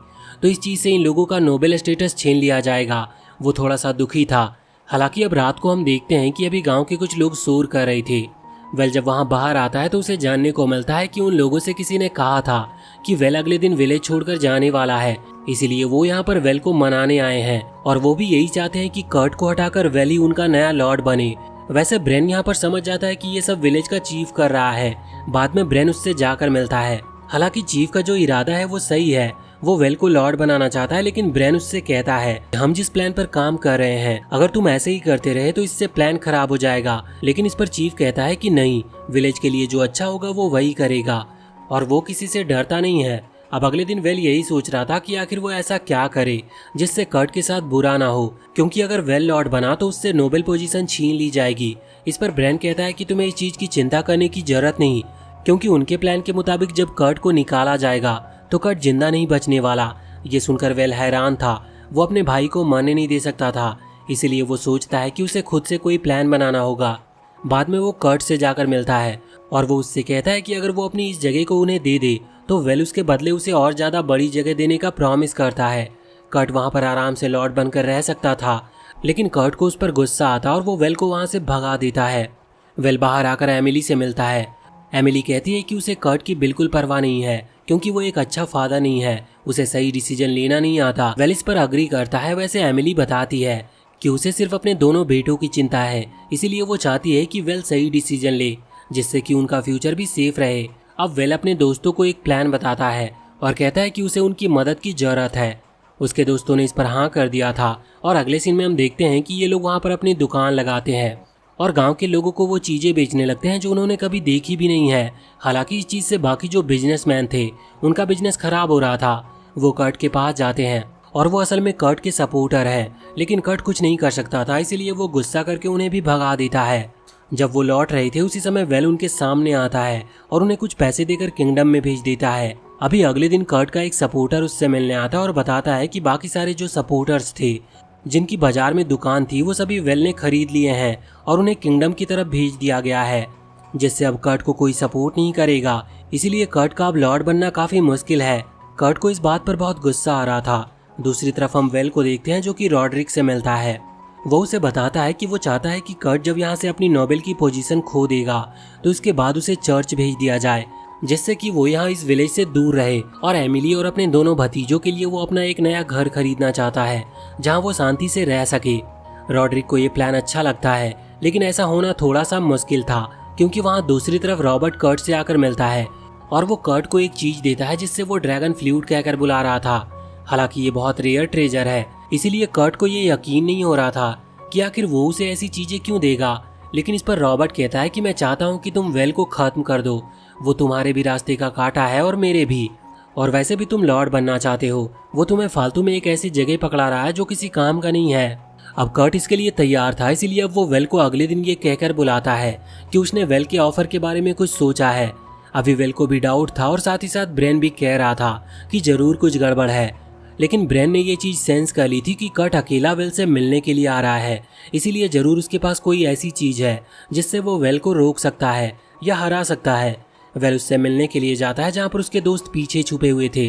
S1: तो इस चीज से इन लोगों का नोबेल स्टेटस छीन लिया जाएगा। वो थोड़ा सा दुखी था। हालांकि अब रात को हम देखते हैं कि अभी गांव के कुछ लोग शोर कर रहे थे। वेल जब वहां बाहर आता है तो उसे जानने को मिलता है कि उन लोगों से किसी ने कहा था कि वेल अगले दिन विलेज छोड़कर जाने वाला है, इसीलिए वो यहाँ पर वेल को मनाने आए हैं और वो भी यही चाहते हैं कि कर्ट को हटाकर वेल ही उनका नया लॉर्ड बने। वैसे ब्रेन यहाँ पर समझ जाता है कि ये सब विलेज का चीफ कर रहा है। बाद में ब्रेन उससे जाकर मिलता है। हालांकि चीफ का जो इरादा है वो सही है, वो वेल को लॉर्ड बनाना चाहता है, लेकिन ब्रेन उससे कहता है हम जिस प्लान पर काम कर रहे हैं अगर तुम ऐसे ही करते रहे तो इससे प्लान खराब हो जाएगा। लेकिन इस पर चीफ कहता है कि नहीं, विलेज के लिए जो अच्छा होगा वो वही करेगा और वो किसी से डरता नहीं है। अब अगले दिन वेल यही सोच रहा था कि आखिर वो ऐसा क्या करे जिससे कर्ट के साथ बुरा ना हो, क्योंकि अगर वेल लॉर्ड बना तो उससे नोबेल पोजीशन छीन ली जाएगी। इस पर ब्रेन कहता है कि तुम्हें इस चीज की चिंता करने की जरूरत नहीं, क्योंकि उनके प्लान के मुताबिक जब कर्ट को निकाला जाएगा तो कर्ट जिंदा नहीं बचने वाला। ये सुनकर वेल हैरान था। वो अपने भाई को मरने नहीं दे सकता था, इसीलिए वो सोचता है कि उसे खुद से कोई प्लान बनाना होगा। बाद में वो कर्ट से जाकर मिलता है और वो उससे कहता है कि अगर वो अपनी इस जगह को उन्हें दे दे तो वेल उसके बदले उसे और ज्यादा बड़ी जगह देने का प्रॉमिस करता है। कर्ट वहां पर आराम से लॉर्ड बनकर रह सकता था, लेकिन कर्ट को उस पर गुस्सा आता और वो वेल को वहां से भगा देता है। वेल बाहर आकर एमिली से मिलता है। एमिली कहती है कि उसे कर्ट की बिल्कुल परवाह नहीं है, क्योंकि वो एक अच्छा फादर नहीं है, उसे सही डिसीजन लेना नहीं आता। वेल इस पर अग्री करता है। वैसे एमिली बताती है कि उसे सिर्फ अपने दोनों बेटों की चिंता है, इसीलिए वो चाहती है कि वेल सही डिसीजन ले, जिससे कि उनका फ्यूचर भी सेफ रहे। अब वेल अपने दोस्तों को एक प्लान बताता है और कहता है कि उसे उनकी मदद की जरूरत है। उसके दोस्तों ने इस पर हाँ कर दिया था और अगले सीन में हम देखते हैं कि ये लोग वहाँ पर अपनी दुकान लगाते हैं और गांव के लोगों को वो चीजें बेचने लगते हैं जो उन्होंने कभी देखी भी नहीं है। हालांकि इस चीज से बाकी जो बिजनेसमैन थे उनका बिजनेस खराब हो रहा था। वो कर्ट के पास जाते हैं और वो असल में कर्ट के सपोर्टर हैं, लेकिन कर्ट कुछ नहीं कर सकता था, इसीलिए वो गुस्सा करके उन्हें भी भगा देता है। जब वो लौट रहे थे उसी समय वेल उनके सामने आता है और उन्हें कुछ पैसे देकर किंगडम में भेज देता है। अभी अगले दिन कर्ट का एक सपोर्टर उससे मिलने आता है और बताता है कि बाकी सारे जो सपोर्टर्स थे जिनकी बाजार में दुकान थी वो सभी वेल ने खरीद लिए हैं और उन्हें किंगडम की तरफ भेज दिया गया है, जिससे अब कर्ट को कोई सपोर्ट नहीं करेगा। इसीलिए कर्ट का अब लॉर्ड बनना काफी मुश्किल है। कर्ट को इस बात पर बहुत गुस्सा आ रहा था। दूसरी तरफ हम वेल को देखते हैं जो कि रॉड्रिक से मिलता है। वो उसे बताता है कि वो चाहता है कि कर्ट जब यहाँ से अपनी नोबेल की पोजीशन खो देगा तो उसके बाद उसे चर्च भेज दिया जाए, जिससे कि वो यहाँ इस विलेज से दूर रहे। और एमिली और अपने दोनों भतीजों के लिए वो अपना एक नया घर खरीदना चाहता है जहाँ वो शांति से रह सके। रॉड्रिक को ये प्लान अच्छा लगता है, लेकिन ऐसा होना थोड़ा सा मुश्किल था क्योंकि वहाँ दूसरी तरफ रॉबर्ट कर्ट से आकर मिलता है और वो कर्ट को एक चीज देता है जिससे वो ड्रैगन फ्लूट कहकर बुला रहा था। हालांकि ये बहुत रेयर ट्रेजर है, इसीलिए कर्ट को ये यकीन नहीं हो रहा था कि आखिर वो उसे ऐसी चीजें क्यों देगा। लेकिन इस पर रॉबर्ट कहता है कि मैं चाहता हूँ कि तुम वेल को खत्म कर दो, वो तुम्हारे भी रास्ते का कांटा है और मेरे भी। और वैसे भी तुम लॉर्ड बनना चाहते हो, वो तुम्हें फालतू में एक ऐसी जगह पकड़ा रहा है जो किसी काम का नहीं है। अब कर्ट इसके लिए तैयार था, इसीलिए अब वो वेल को अगले दिन ये कहकर बुलाता है कि उसने वेल के ऑफर के बारे में कुछ सोचा है। अभी वेल को भी डाउट था और साथ ही साथ ब्रेन भी कह रहा था कि जरूर कुछ गड़बड़ है, लेकिन ब्रेन ने ये चीज सेंस कर ली थी कि कर्ट अकेला वेल से मिलने के लिए आ रहा है, इसीलिए जरूर उसके पास कोई ऐसी चीज है जिससे वो वेल को रोक सकता है या हरा सकता है। वेल उससे मिलने के लिए जाता है जहाँ पर उसके दोस्त पीछे छुपे हुए थे।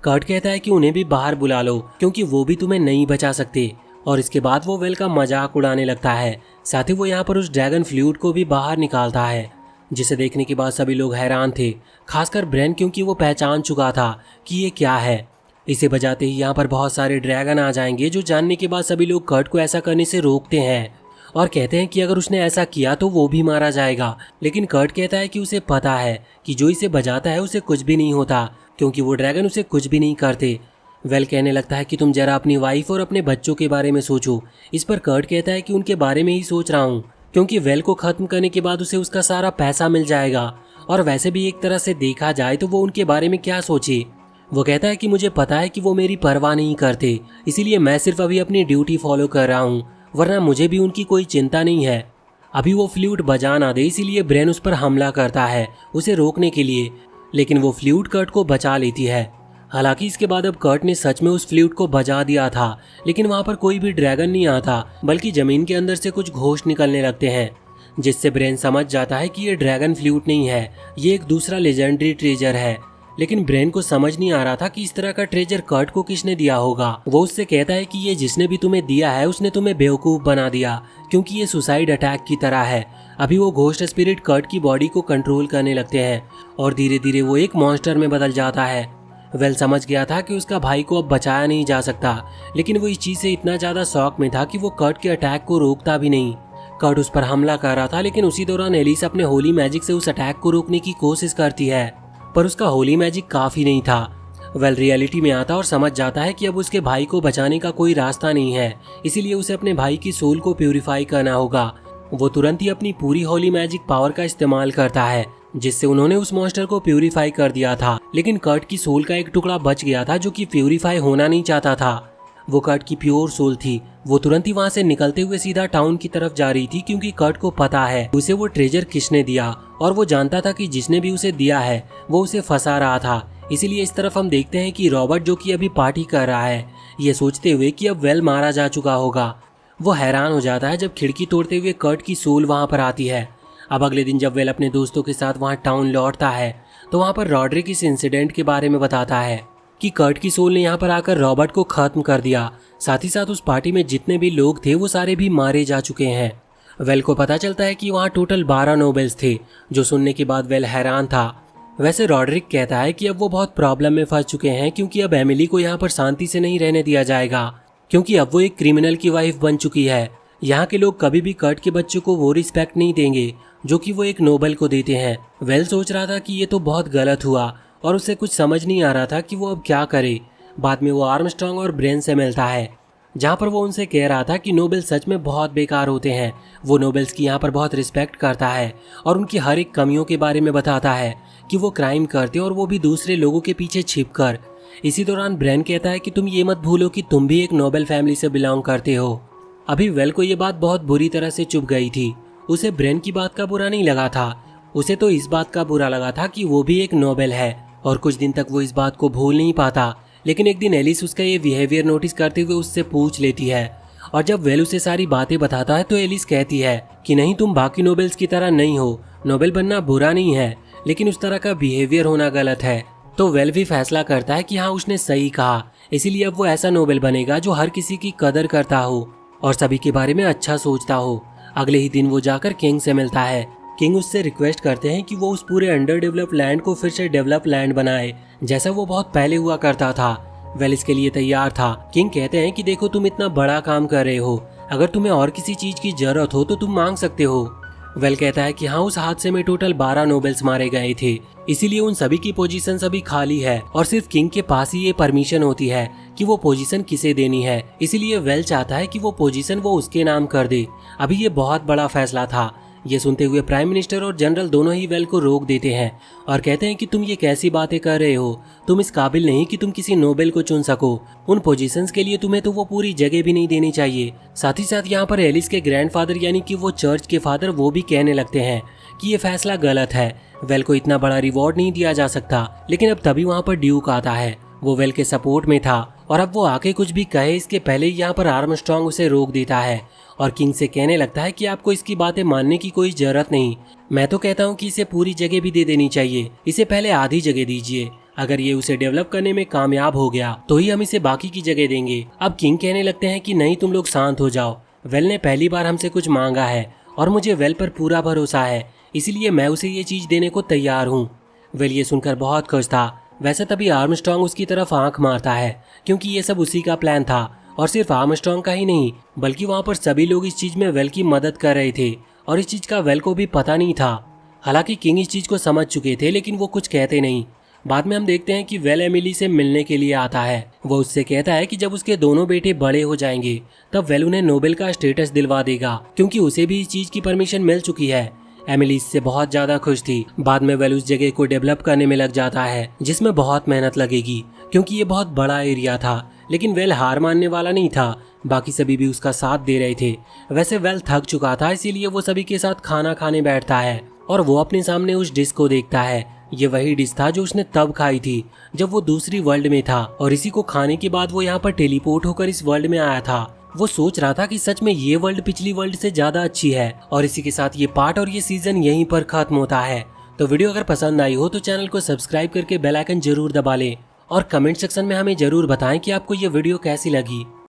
S1: कर्ट कहता है कि उन्हें भी बाहर बुला लो क्योंकि वो भी तुम्हें नहीं बचा सकते। और इसके बाद वो वेल का मजाक उड़ाने लगता है। साथ ही वो यहाँ पर उस ड्रैगन फ्लूट को भी बाहर निकालता है, जिसे देखने के बाद सभी लोग हैरान थे, खासकर ब्रेन, क्योंकि वो पहचान चुका था कि ये क्या है। इसे बजाते ही यहाँ पर बहुत सारे ड्रैगन आ जाएंगे, जो जानने के बाद सभी लोग कर्ट को ऐसा करने से रोकते हैं और कहते हैं कि अगर उसने ऐसा किया तो वो भी मारा जाएगा। लेकिन कर्ट कहता है कि उसे पता है कि जो इसे बजाता है उसे कुछ भी नहीं होता, क्योंकि वो ड्रैगन उसे कुछ भी नहीं करते। वेल कहने लगता है कि तुम जरा अपनी वाइफ और अपने बच्चों के बारे में सोचो। इस पर कर्ट कहता है कि उनके बारे में ही सोच रहा हूँ, क्योंकि वेल को खत्म करने के बाद उसे उसका सारा पैसा मिल जाएगा और वैसे भी एक तरह से देखा जाए तो वो उनके बारे में क्या सोचे। वो कहता है कि मुझे पता है कि वो मेरी परवाह नहीं करते, इसीलिए मैं सिर्फ अभी अपनी ड्यूटी फॉलो कर रहा हूँ, वरना मुझे भी उनकी कोई चिंता नहीं है। अभी वो फ्लूट बजा ना दे, इसीलिए ब्रेन उस पर हमला करता है उसे रोकने के लिए, लेकिन वो फ्लूट कर्ट को बचा लेती है। हालांकि इसके बाद अब कर्ट ने सच में उस फ्लूट को बजा दिया था, लेकिन वहाँ पर कोई भी ड्रैगन नहीं आता, बल्कि जमीन के अंदर से कुछ घोष निकलने लगते हैं, जिससे ब्रेन समझ जाता है कि ये ड्रैगन फ्लूट नहीं है, ये एक दूसरा लेजेंडरी ट्रेजर है। लेकिन ब्रेन को समझ नहीं आ रहा था कि इस तरह का ट्रेजर कर्ट को किसने दिया होगा। वो उससे कहता है कि ये जिसने भी तुम्हें दिया है उसने तुम्हें बेवकूफ बना दिया, क्योंकि ये सुसाइड अटैक की तरह है। अभी वो घोस्ट स्पिरिट कर्ट की बॉडी को कंट्रोल करने लगते हैं और धीरे धीरे वो एक मॉन्स्टर में बदल जाता है। वेल समझ गया था कि उसका भाई को अब बचाया नहीं जा सकता, लेकिन वो इस चीज से इतना ज्यादा शौक में था कि वो कर्ट के अटैक को रोकता भी नहीं। कर्ट उस पर हमला कर रहा था, लेकिन उसी दौरान एलिस अपने होली मैजिक से उस अटैक को रोकने की कोशिश करती है, पर उसका होली मैजिक काफी नहीं था। वेल रियलिटी में आता और समझ जाता है कि अब उसके भाई को बचाने का कोई रास्ता नहीं है, इसीलिए उसे अपने भाई की सोल को प्यूरिफाई करना होगा। वो तुरंत ही अपनी पूरी होली मैजिक पावर का इस्तेमाल करता है, जिससे उन्होंने उस मॉन्स्टर को प्यूरिफाई कर दिया था। लेकिन कर्ट की सोल का एक टुकड़ा बच गया था जो कि प्यूरिफाई होना नहीं चाहता था। वो कर्ट की प्योर सोल थी। वो तुरंत ही वहाँ से निकलते हुए सीधा टाउन की तरफ जा रही थी, क्योंकि कर्ट को पता है उसे वो ट्रेजर किसने दिया, और वो जानता था कि जिसने भी उसे दिया है वो उसे फंसा रहा था। इसीलिए इस तरफ हम देखते हैं कि रॉबर्ट, जो कि अभी पार्टी कर रहा है, ये सोचते हुए कि अब वेल मारा जा चुका होगा, वो हैरान हो जाता है जब खिड़की तोड़ते हुए कर्ट की सोल वहाँ पर आती है। अब अगले दिन जब वेल अपने दोस्तों के साथ वहाँ टाउन लौटता है तो वहाँ पर रॉड्रिक इस इंसिडेंट के बारे में बताता है कि कर्ट की सोल ने यहाँ पर आकर रॉबर्ट को खत्म कर दिया। साथ ही साथ उस पार्टी में जितने भी लोग थे वो सारे भी मारे जा चुके हैं। वेल को पता चलता है कि वहाँ टोटल 12 नोबेल्स थे, जो सुनने के बाद वेल हैरान था। वैसे रॉड्रिक कहता है कि अब वो बहुत प्रॉब्लम में फंस चुके हैं, क्योंकि अब एमिली को यहाँ पर शांति से नहीं रहने दिया जाएगा, क्योंकि अब वो एक क्रिमिनल की वाइफ बन चुकी है। यहाँ के लोग कभी भी कर्ट के बच्चों को वो रिस्पेक्ट नहीं देंगे जो कि वो एक नोबल को देते हैं। वेल सोच रहा था कि ये तो बहुत गलत हुआ और उसे कुछ समझ नहीं आ रहा था कि वो अब क्या करे। बाद में वो आर्मस्ट्रॉन्ग और ब्रेन से मिलता है। जहाँ पर वो उनसे कह रहा था कि नोबेल सच में बहुत बेकार होते हैं। वो नोबेल्स की यहाँ पर बहुत रिस्पेक्ट करता है और उनकी हर एक कमियों के बारे में बताता है कि वो क्राइम करते और वो भी दूसरे लोगों के पीछे छिपकर। इसी दौरान ब्रेन कहता है कि तुम ये मत भूलो कि तुम भी एक नोबेल फैमिली से बिलोंग करते हो। अभी वेल को ये बात बहुत बुरी तरह से चुभ गई थी। उसे ब्रेन की बात का बुरा नहीं लगा था, उसे तो इस बात का बुरा लगा था कि वो भी एक नोबेल है और कुछ दिन तक वो इस बात को भूल नहीं पाता। लेकिन एक दिन एलिस उसका ये बिहेवियर नोटिस करते हुए उससे पूछ लेती है और जब वेल उसे सारी बातें बताता है तो एलिस कहती है कि नहीं, तुम बाकी नोबेल्स की तरह नहीं हो। नोबेल बनना बुरा नहीं है, लेकिन उस तरह का बिहेवियर होना गलत है। तो वेल भी फैसला करता है कि हाँ, उसने सही कहा, इसीलिए अब वो ऐसा नोबेल बनेगा जो हर किसी की कदर करता हो और सभी के बारे में अच्छा सोचता हो। अगले ही दिन वो जाकर किंग से मिलता है। किंग उससे रिक्वेस्ट करते हैं कि वो उस पूरे अंडर डेवलप्ड लैंड को फिर से डेवलप लैंड बनाए, जैसा वो बहुत पहले हुआ करता था। वेल इसके लिए तैयार था। किंग कहते हैं कि देखो, तुम इतना बड़ा काम कर रहे हो, अगर तुम्हें और किसी चीज की जरूरत हो तो तुम मांग सकते हो। वेल कहता है कि हाँ, उस हादसे में टोटल 12 नोबेल्स मारे गए थे, इसीलिए उन सभी की पोजीशन अभी खाली है और सिर्फ किंग के पास ही ये परमिशन होती है कि वो पोजीशन किसे देनी है। इसीलिए वेल चाहता है कि वो पोजीशन वो उसके नाम कर दे। अभी ये बहुत बड़ा फैसला था। ये सुनते हुए प्राइम मिनिस्टर और जनरल दोनों ही वेल को रोक देते हैं और कहते हैं कि तुम ये कैसी बातें कर रहे हो, तुम इस काबिल नहीं कि तुम किसी नोबेल को चुन सको। उन पोजीशंस के लिए तुम्हें तो वो पूरी जगह भी नहीं देनी चाहिए। साथ ही साथ यहाँ पर एलिस के ग्रैंडफादर यानी कि वो चर्च के फादर वो भी कहने लगते हैं कि ये फैसला गलत है, वेल को इतना बड़ा रिवॉर्ड नहीं दिया जा सकता। लेकिन अब तभी वहाँ पर ड्यूक आता है। वो वेल के सपोर्ट में था और अब वो आके कुछ भी कहे इसके पहले ही यहाँ पर आर्मस्ट्रॉन्ग उसे रोक देता है और किंग से कहने लगता है कि आपको इसकी बातें मानने की कोई जरूरत नहीं। मैं तो कहता हूँ कि इसे पूरी जगह भी दे देनी चाहिए, इसे पहले आधी जगह दीजिए। अगर ये उसे डेवलप करने में कामयाब हो गया तो ही हम इसे बाकी की जगह देंगे। अब किंग कहने लगते हैं कि नहीं, तुम लोग शांत हो जाओ। वेल ने पहली बार हमसे कुछ मांगा है और मुझे वेल पर पूरा भरोसा है, इसीलिए मैं उसे ये चीज देने को तैयार हूँ। वेल ये सुनकर बहुत खुश था। वैसे तभी आर्मस्ट्रॉन्ग उसकी तरफ आंख मारता है क्योंकि ये सब उसी का प्लान था और सिर्फ आर्मस्ट्रॉन्ग का ही नहीं बल्कि वहाँ पर सभी लोग इस चीज में वेल की मदद कर रहे थे और इस चीज का वेल को भी पता नहीं था। हालांकि किंग इस चीज को समझ चुके थे लेकिन वो कुछ कहते नहीं। बाद में हम देखते हैं कि वेल एमिली से मिलने के लिए आता है। वो उससे कहता है कि जब उसके दोनों बेटे बड़े हो जाएंगे तब वेल उन्हें नोबेल का स्टेटस दिलवा देगा क्योंकि उसे भी इस चीज की परमिशन मिल चुकी है। एमिली इससे बहुत ज्यादा खुश थी। बाद में वेल उस जगह को डेवलप करने में लग जाता है जिसमें बहुत मेहनत लगेगी क्योंकि ये बहुत बड़ा एरिया था। लेकिन वेल हार मानने वाला नहीं था, बाकी सभी भी उसका साथ दे रहे थे। वैसे वेल थक चुका था, इसीलिए वो सभी के साथ खाना खाने बैठता है और वो अपने सामने उस डिश को देखता है। ये वही डिश था जो उसने तब खाई थी जब वो दूसरी वर्ल्ड में था और इसी को खाने के बाद वो यहाँ पर टेलीपोर्ट होकर इस वर्ल्ड में आया था। वो सोच रहा था कि सच में ये वर्ल्ड पिछली वर्ल्ड से ज्यादा अच्छी है। और इसी के साथ ये पार्ट और ये सीजन यहीं पर खत्म होता है। तो वीडियो अगर पसंद आई हो तो चैनल को सब्सक्राइब करके बेल आइकन जरूर दबा लें और कमेंट सेक्शन में हमें जरूर बताएं कि आपको ये वीडियो कैसी लगी।